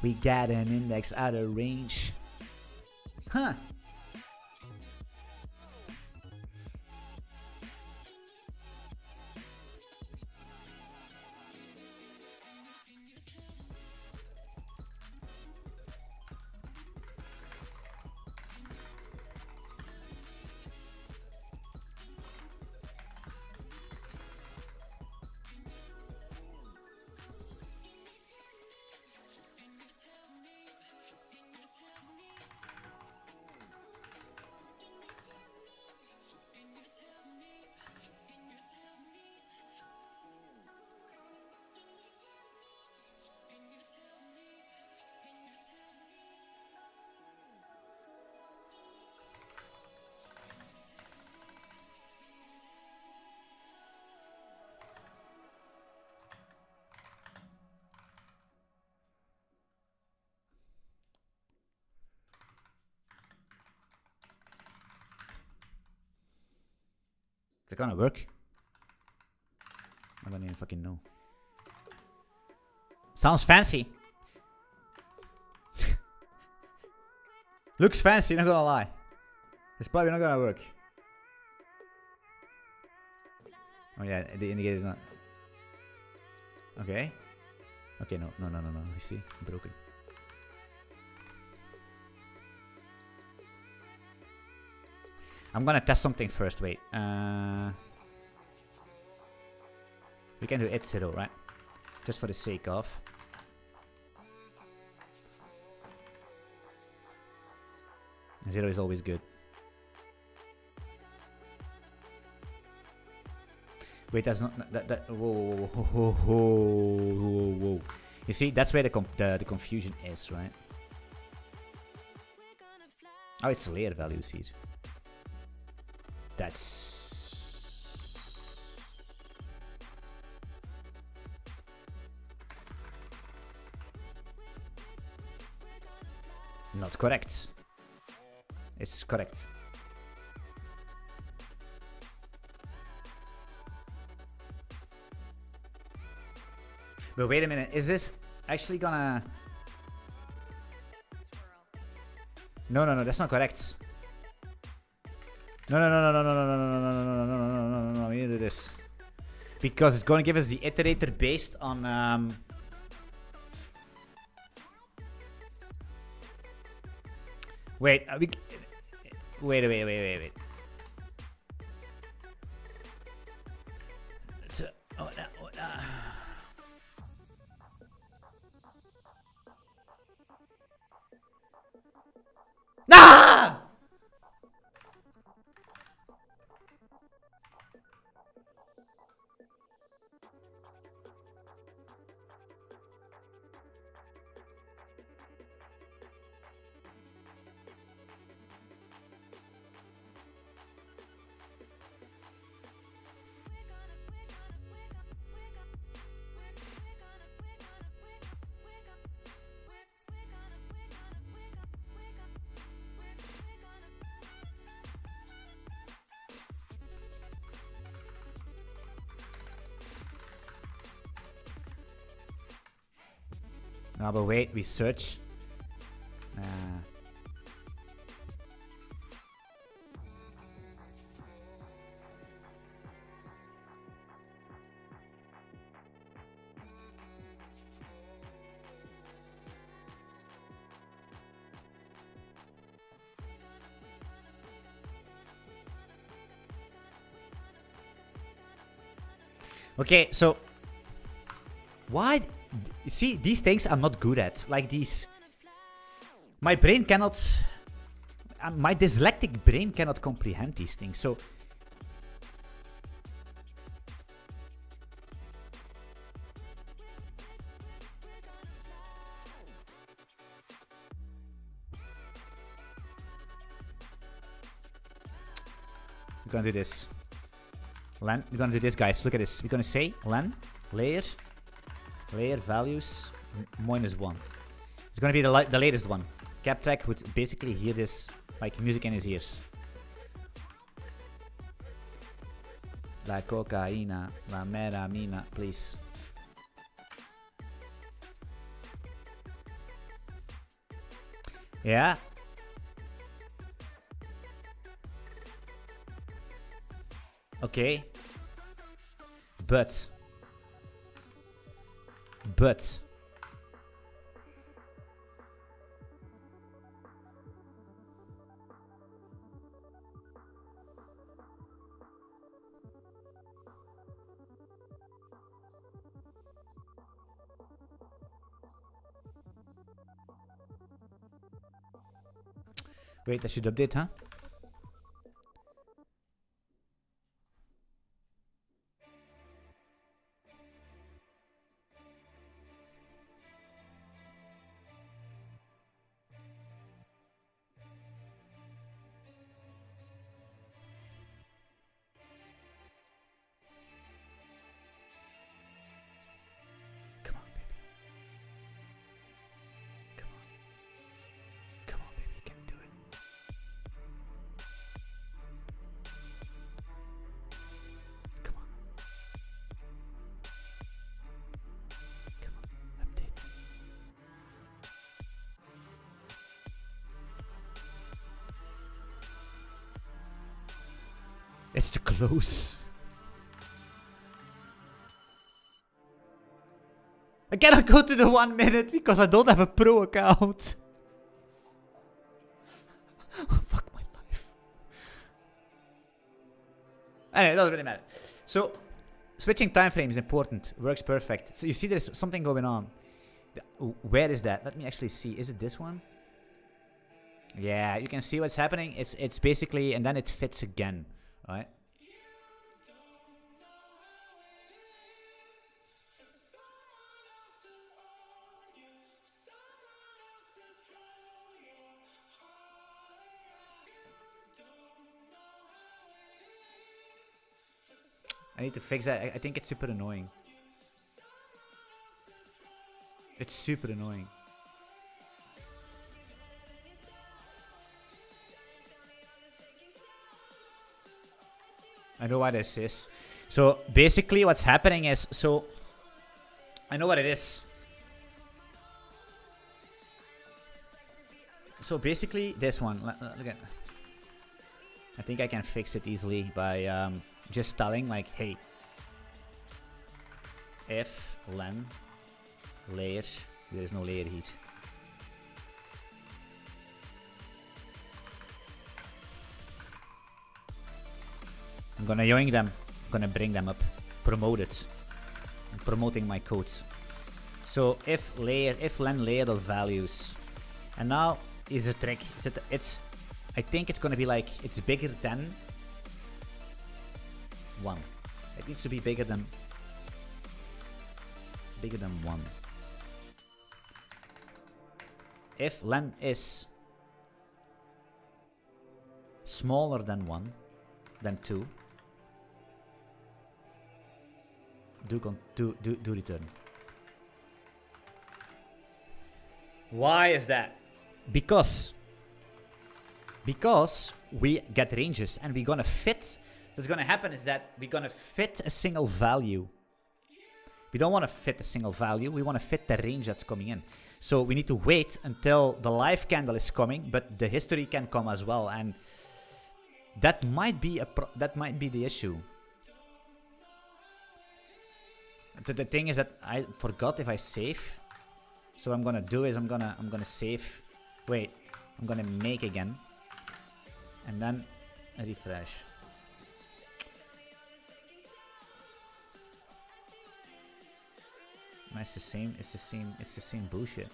We got an index out of range. Huh. Is it gonna work? I don't even fucking know. Sounds fancy. Looks fancy, not gonna lie. It's probably not gonna work. Oh yeah, the indicator is not. Okay. Okay, no. You see? Broken. I'm gonna test something first, wait. We can do it 0, right? Just for the sake of. Zero is always good. Wait, that's not that. Whoa. You see, that's where the confusion is, right? Oh, it's layer values here. That's not correct. It's correct. But wait a minute, is this actually gonna... No, that's not correct. No, we need to do this. Because it's gonna give us the iterator based on... Wait. Ah! No, but wait, we search. Okay, so why? You see, these things I'm not good at. Like these, my brain cannot. My dyslexic brain cannot comprehend these things. So. We're gonna do this. Len, we're gonna do this, guys. Look at this. We're gonna say len layer values -1. It's gonna be the latest one. CapTrack would basically hear this like music in his ears. La cocaína, la meramina, please. Yeah. Okay. But. Wait, I should update, huh? Come on, baby. Come on. Come on, baby. You can do it. Come on. Come on. Update. It's too close. I cannot go to the 1 minute because I don't have a pro account. Fuck my life. Anyway, it doesn't really matter. So, switching time frame is important. Works perfect. So you see there's something going on. Where is that? Let me actually see. Is it this one? Yeah, you can see what's happening. It's basically, and then it fits again, right? I need to fix that. I think it's super annoying. It's super annoying. I know why this is. So basically what's happening is, so I know what it is. So basically this one, look at, I think I can fix it easily by just telling like, hey, if len layer, there's no layer here. I'm gonna yoink them. I'm gonna bring them up. Promote it. I'm promoting my codes. So if len layer of values. And now is a trick. I think it's gonna be like, it's bigger than 1. It needs to be bigger than 1. If len is smaller than 1, then 2, do return. Why is that? Because we get ranges and we're gonna fit. What's gonna happen is that we're gonna fit a single value. We don't want to fit a single value. We want to fit the range that's coming in. So we need to wait until the live candle is coming, but the history can come as well, and that might be the issue. The thing is that I forgot if I save. So what I'm gonna do is I'm gonna save. Wait, I'm gonna make again, and then refresh. It's the same bullshit.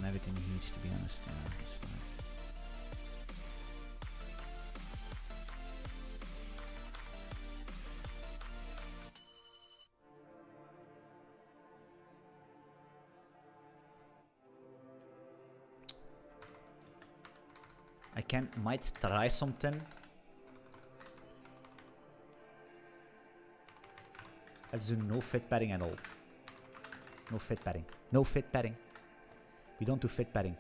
Everything huge, to be honest. Yeah, it's fine. might try something. Let's do no fit padding at all. No fit padding. No fit padding. We don't do fit padding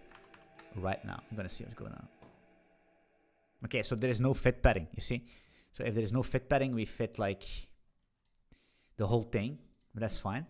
right now. I'm gonna see what's going on. Okay, so there is no fit padding, you see? So if there is no fit padding, we fit like the whole thing, but that's fine.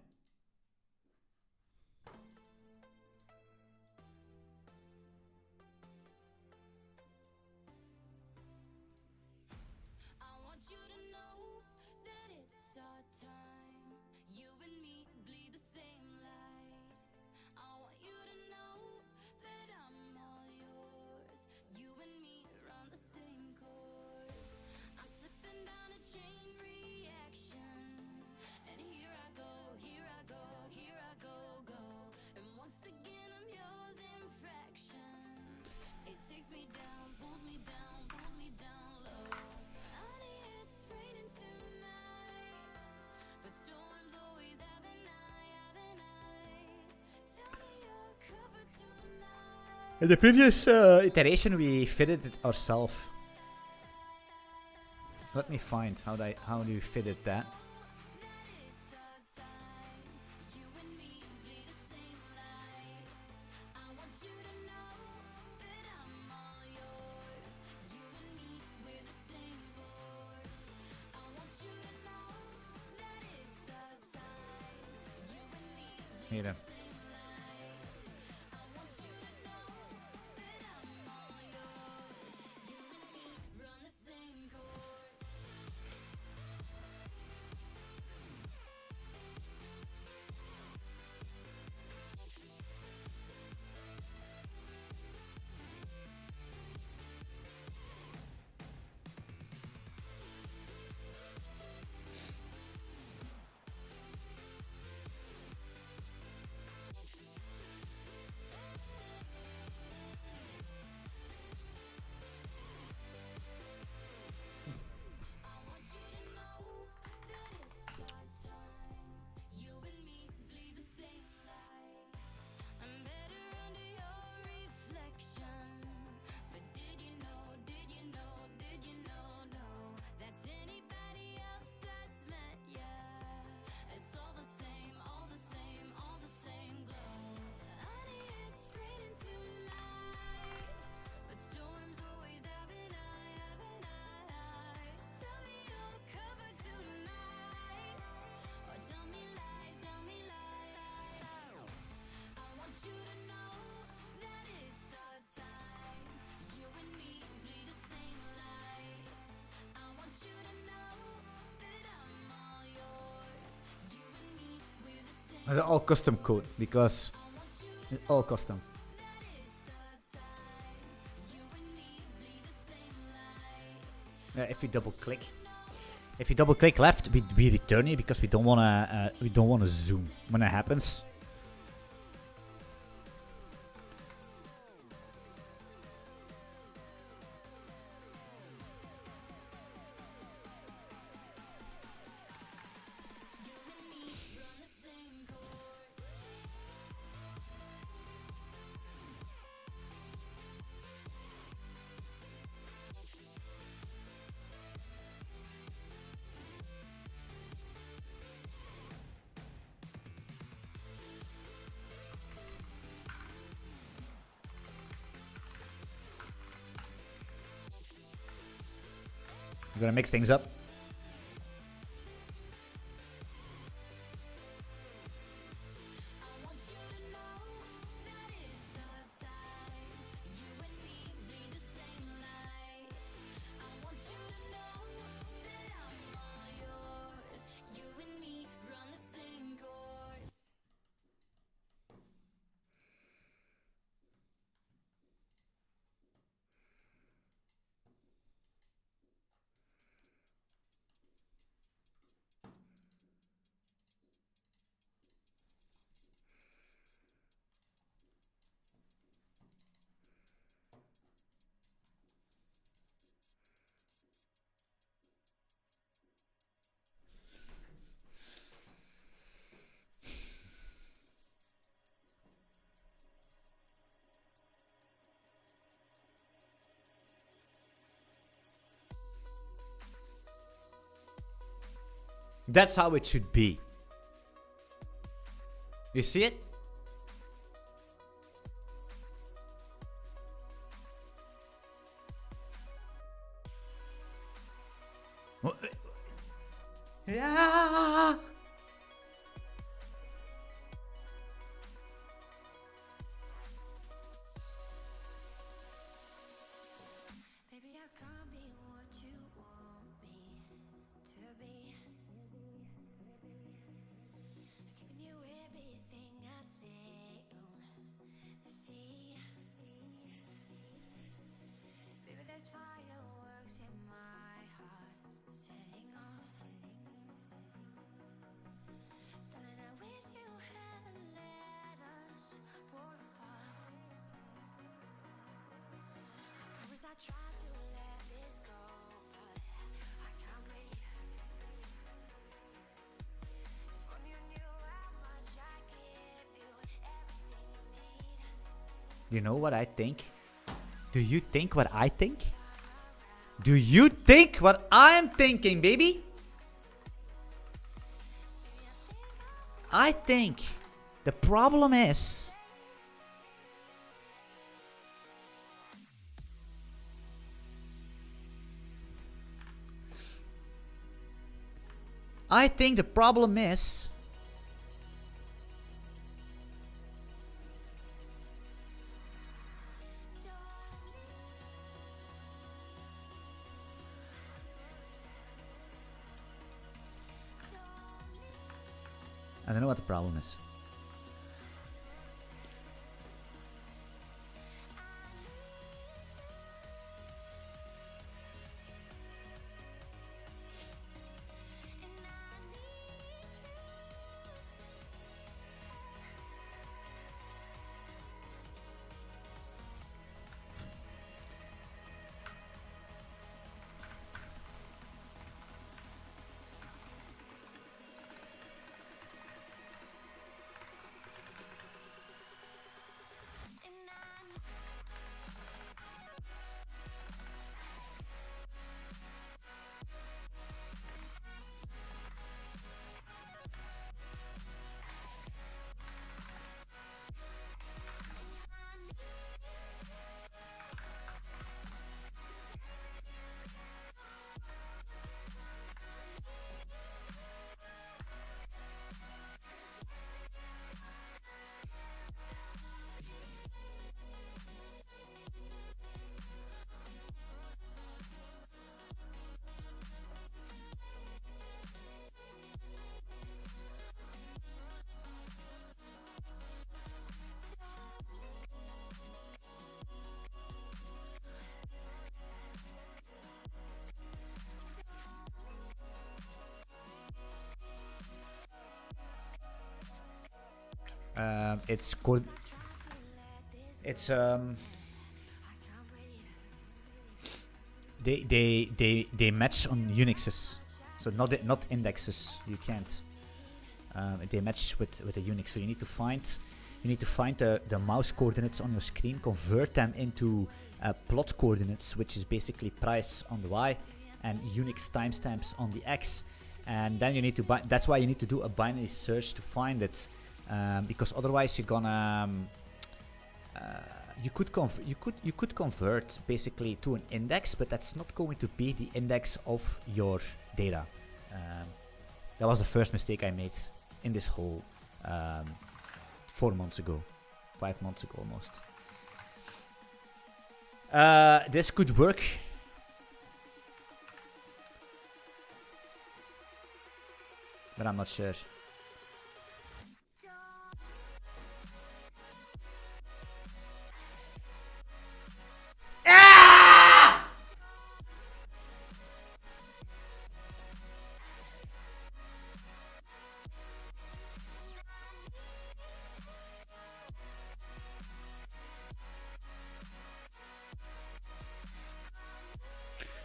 In the previous iteration, we fitted it ourselves. Let me find how do you fit it that. Here. It's all custom code because it's all custom. If you double click left, we return it because we don't wanna zoom when it happens. We're gonna mix things up. That's how it should be. You see it? Yeah. You know what I think? Do you think what I think? Do you think what I'm thinking, baby? I think the problem is I don't know what the problem is. It's called. It's They match on Unixes, so not indexes. You can't. They match with the Unix, so you need to find the mouse coordinates on your screen, convert them into plot coordinates, which is basically price on the Y, and Unix timestamps on the X, and then you need to that's why you need to do a binary search to find it, because otherwise you're gonna you could convert basically to an index, but that's not going to be the index of your data. That was the first mistake I made in this whole 4 months ago, 5 months ago almost. This could work. But I'm not sure.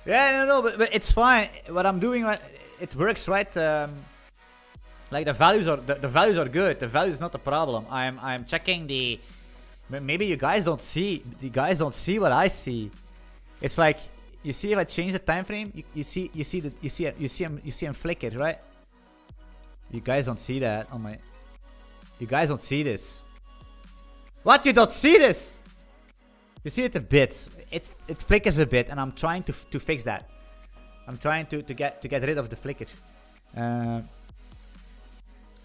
Yeah, no, but it's fine. What I'm doing, it works, right? Like the values are good. The value is not the problem. I'm checking the. Maybe you guys don't see. You guys don't see what I see. It's like you see if I change the time frame, you see him flick it, right? You guys don't see that on my... You guys don't see this. What? You don't see this? You see it a bit. It flickers a bit, and I'm trying to fix that. I'm trying to get rid of the flicker.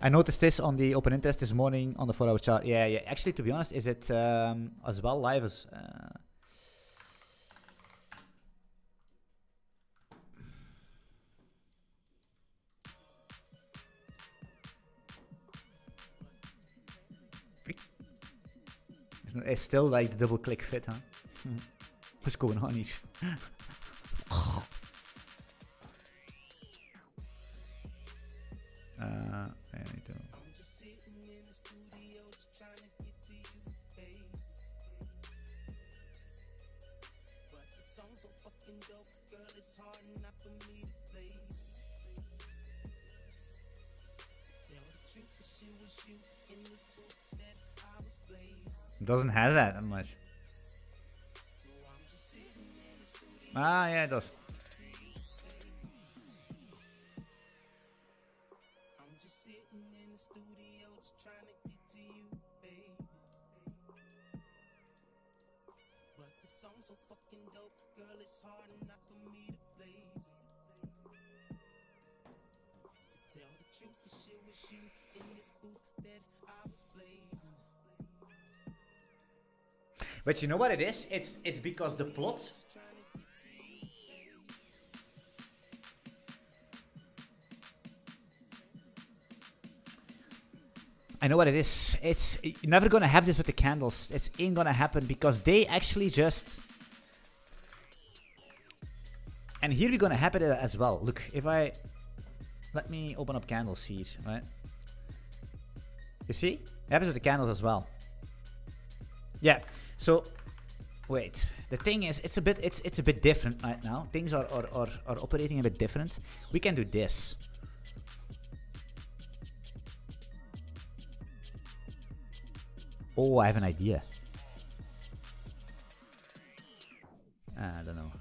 I noticed this on the open interest this morning on the 4-hour chart. Yeah. Actually, to be honest, is it as well live as... It's still like the double click fit, huh? What's going on here? I need to... Doesn't have that much. Ah, yeah, it does. But you know what it is? It's because the plot... I know what it is. You're never gonna have this with the candles. It ain't gonna happen because they actually just... And here we're gonna have it as well. Look, if I... Let me open up candles here, right? You see? It happens with the candles as well. Yeah. So, wait. The thing is, it's a bit different right now. Things are operating a bit different. We can do this. Oh, I have an idea. I don't know.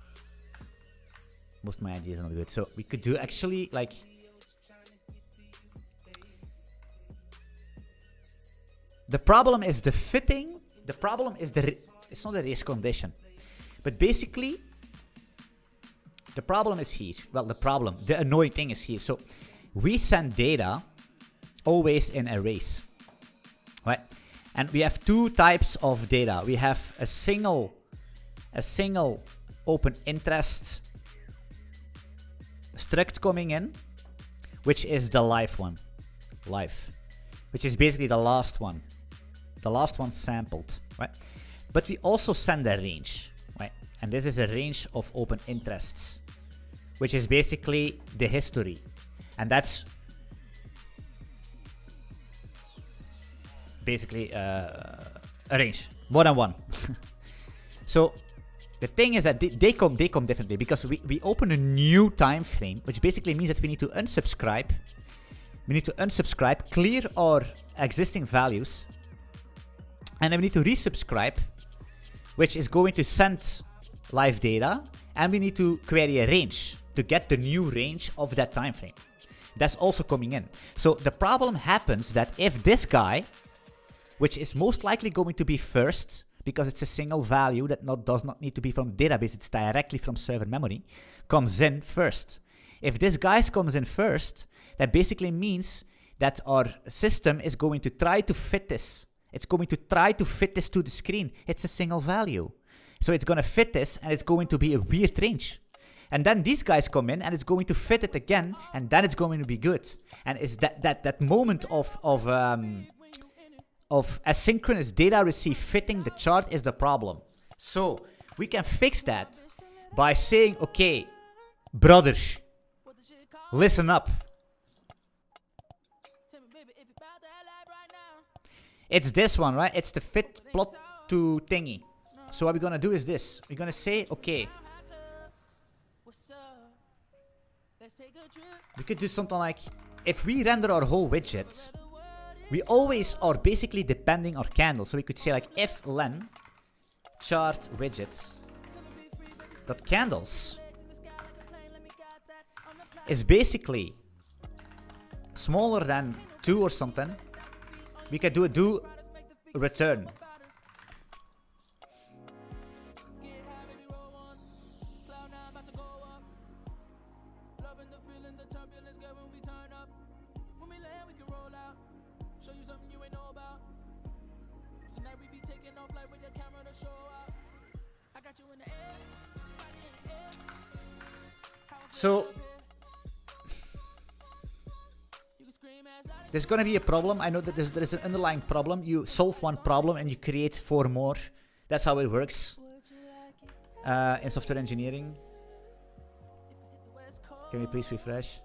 Most of my ideas are not good. So we could do actually like... The problem is the fitting. The problem is it's not a race condition. But basically, the problem is here. Well, the annoying thing is here. So we send data always in arrays, right? And we have two types of data. We have a single open interest struct coming in, which is the live one, which is basically the last one sampled, right? But we also send a range, right? And this is a range of open interests, which is basically the history, and that's basically a range, more than one. So the thing is that they come differently because we open a new time frame, which basically means that we need to unsubscribe. We need to unsubscribe, clear our existing values, and then we need to resubscribe, which is going to send live data, and we need to query a range to get the new range of that time frame. That's also coming in. So the problem happens that if this guy, which is most likely going to be first, because it's a single value that does not need to be from the database, it's directly from server memory, comes in first. If this guy comes in first, that basically means that our system is going to try to fit this. It's going to try to fit this to the screen. It's a single value. So it's going to fit this, and it's going to be a weird range. And then these guys come in, and it's going to fit it again, and then it's going to be good. And it's that moment of asynchronous data receive fitting the chart is the problem. So we can fix that by saying, okay, brother, listen up. It's this one, right? It's the fit plot to thingy. So what we're gonna do is this. We're gonna say, okay, we could do something like, if we render our whole widget, we always are basically depending our candles. So we could say like if len chart widget dot candles is basically smaller than 2 or something, we can do a do return. So there's gonna be a problem. I know that there's an underlying problem. You solve one problem and you create 4 more. That's how it works in software engineering. Can we please refresh?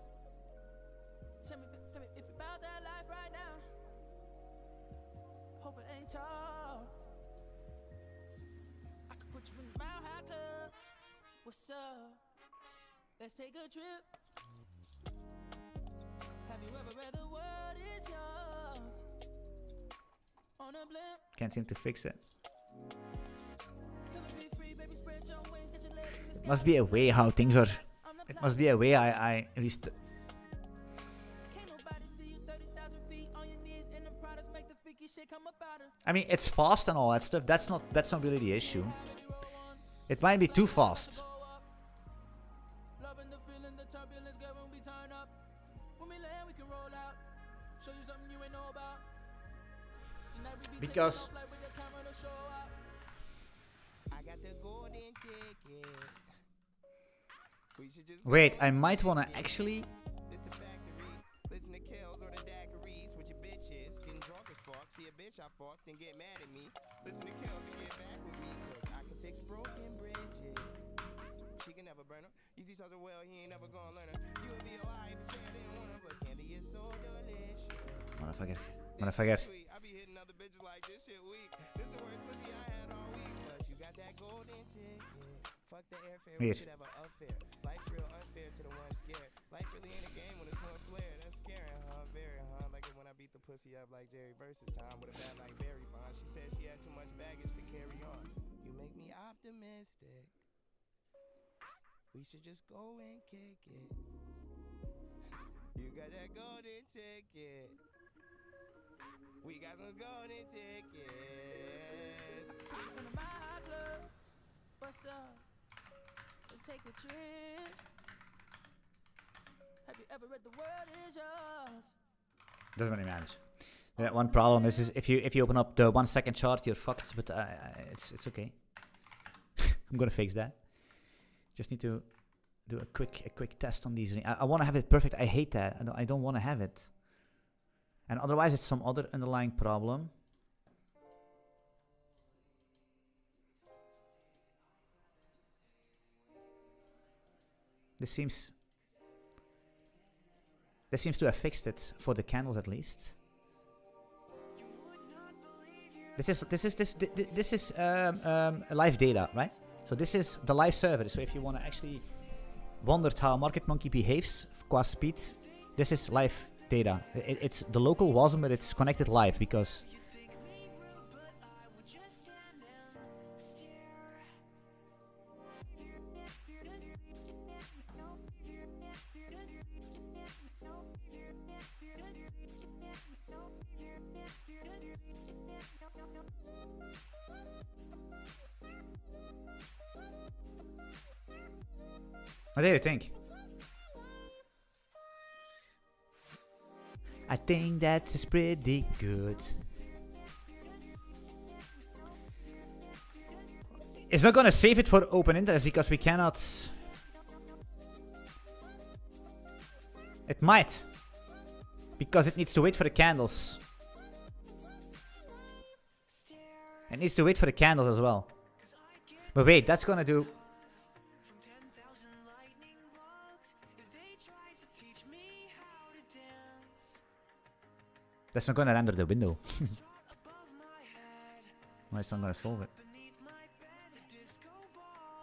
Let's take a trip. Have you ever read the word is yours? On a blimp. Can't seem to fix it. It must be a way how things are. It must be a way I used to. I mean, it's fast and all that stuff. That's not really the issue. It might be too fast. Because wait, I might wanna actually. Motherfucker. Hier. Pussy up like Jerry versus time with a bad like Barry Bond. She said she had too much baggage to carry on. You make me optimistic. We should just go and kick it. You got that golden ticket. We got some golden tickets. In my club. What's up? Let's take a trip. Have you ever read the word is yours? Doesn't really matter. That one problem is if you open up the 1 second chart, you're fucked. But it's okay. I'm gonna fix that. Just need to do a quick test on these. I want to have it perfect. I hate that. I don't want to have it. And otherwise, it's some other underlying problem. This seems to have fixed it for the candles at least. This is live data, right? So this is the live server. So if you want to actually wonder how Market Monkey behaves qua speed, this is live data. It's the local wasm, but it's connected live because. What do you think? I think that is pretty good. It's not gonna save it for open interest because we cannot. It might. Because it needs to wait for the candles. It needs to wait for the candles as well. But wait, that's gonna do. That's not gonna render the window. No, it's not gonna solve it.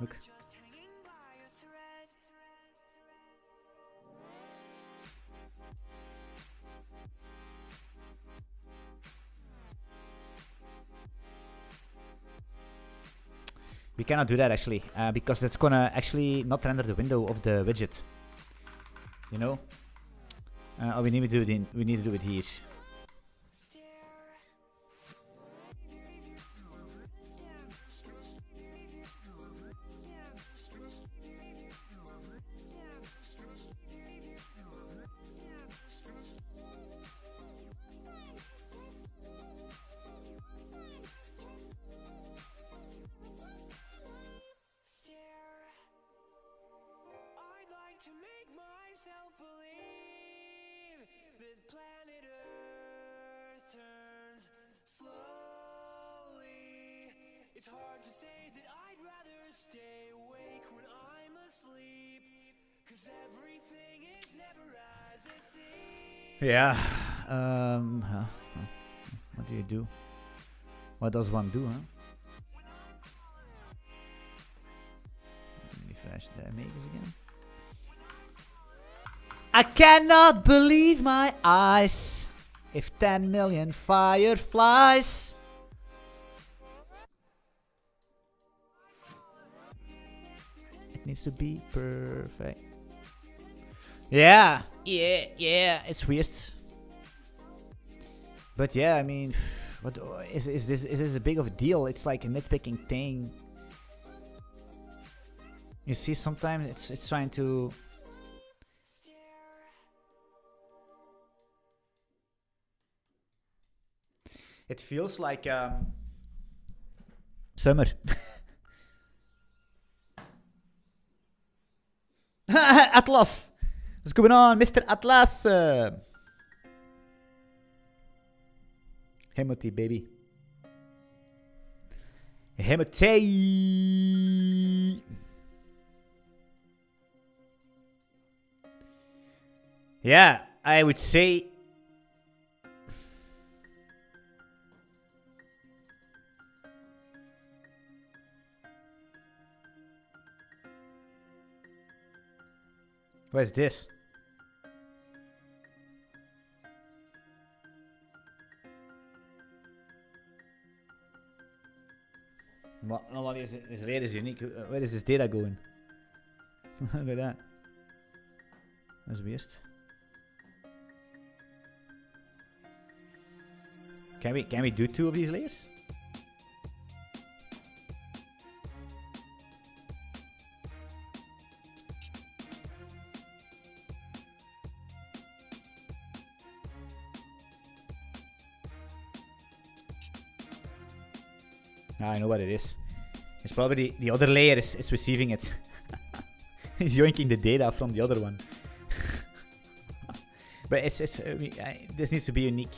Look. We cannot do that actually, because that's gonna actually not render the window of the widget. You know? Oh, we need to do it. We need to do it here. To make myself believe that planet Earth turns slowly. It's hard to say that I'd rather stay awake when I'm asleep, 'cause everything is never as it seems. Yeah. What do you do? What does one do, huh? Let me refresh the images again. I cannot believe my eyes. If 10 million fireflies. It needs to be perfect. Yeah, it's weird. But yeah, I mean, what is this a big of a deal? It's like a nitpicking thing. You see, sometimes it's trying to. It feels like summer. Atlas, what's going on, Mr. Atlas? Hemoti, baby. Hemoti. Yeah, I would say. Where's this? What? No, this layer is unique. Where is this data going? Look at that. That's weird. Can we do 2 of these layers? I know what it is. It's probably the other layer is receiving it. It's yoinking the data from the other one. But this needs to be unique.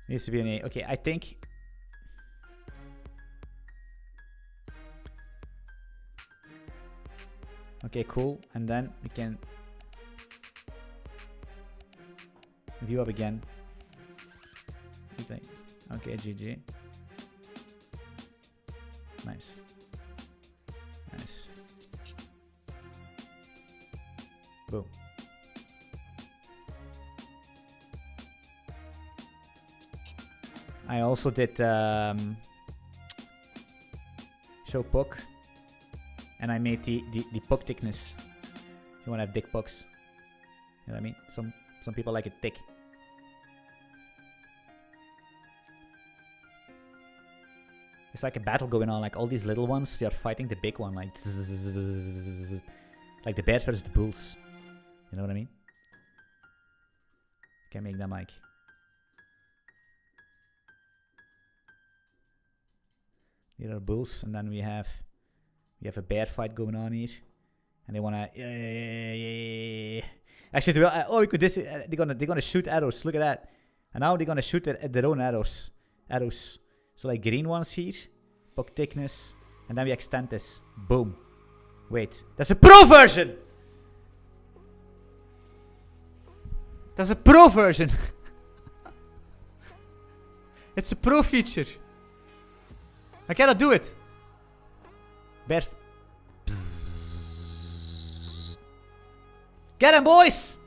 Needs to be unique. Okay, I think. Okay, cool. And then we can view up again. Okay, GG. Nice. Nice. Boom. I also did show puck, and I made the puck thickness. You want to have thick pucks. You know what I mean? Some people like it thick. It's like a battle going on, like all these little ones, they are fighting the big one, like the Bears versus the Bulls. You know what I mean? Can make them like. Here are Bulls, and then we have a bear fight going on here, and they wanna. Actually, we could this. They're gonna shoot arrows. Look at that, and now they're gonna shoot at their own arrows. So like green ones here, puck thickness, and then we extend this. Boom. Wait, that's a pro version! That's a pro version! It's a pro feature. I cannot do it. Bear. Get him, boys!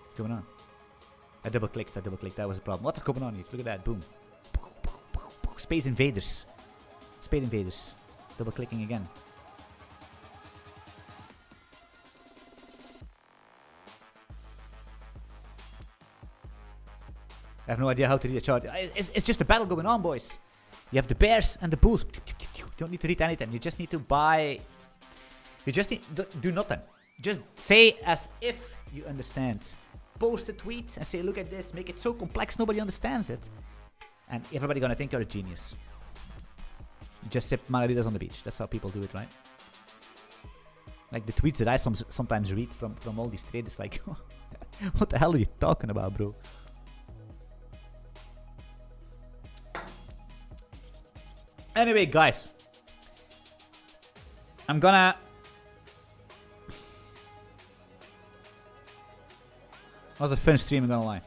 What's going on? I double clicked. That was a problem. What's going on here? Look at that. Boom. Space Invaders. Space Invaders. Double clicking again. I have no idea how to read a chart. It's just a battle going on, boys. You have the bears and the bulls. You don't need to read anything. You just need to buy. You just need do nothing. Just say as if you understand. Post a tweet and say, look at this. Make it so complex nobody understands it. And everybody gonna think you're a genius. Just sip margaritas on the beach. That's how people do it, right? Like the tweets that I sometimes read from all these traders, like, what the hell are you talking about, bro? Anyway, guys, I'm gonna. It was a fun stream, I'm gonna lie.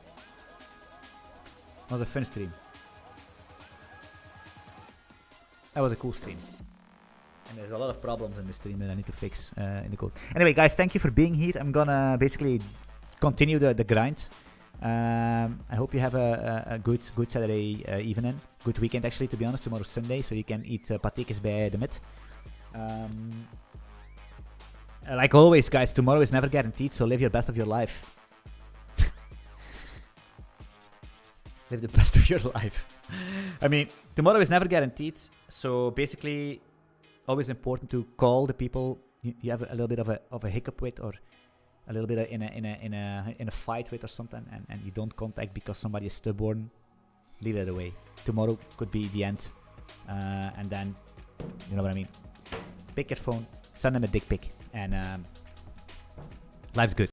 It was a fun stream. That was a cool stream. And there's a lot of problems in the stream that I need to fix in the code. Anyway, guys, thank you for being here. I'm gonna basically continue the grind. I hope you have a good Saturday evening. Good weekend, actually, to be honest. Tomorrow's Sunday, so you can eat patekes bij de mid. Like always, guys, tomorrow is never guaranteed, so live your best of your life. Live the best of your life. I mean, tomorrow is never guaranteed, so basically, always important to call the people you have a little bit of a hiccup with, or a little bit in a fight with or something, and you don't contact because somebody is stubborn. Leave it away. Tomorrow could be the end, and then you know what I mean. Pick your phone, send them a dick pic, and life's good.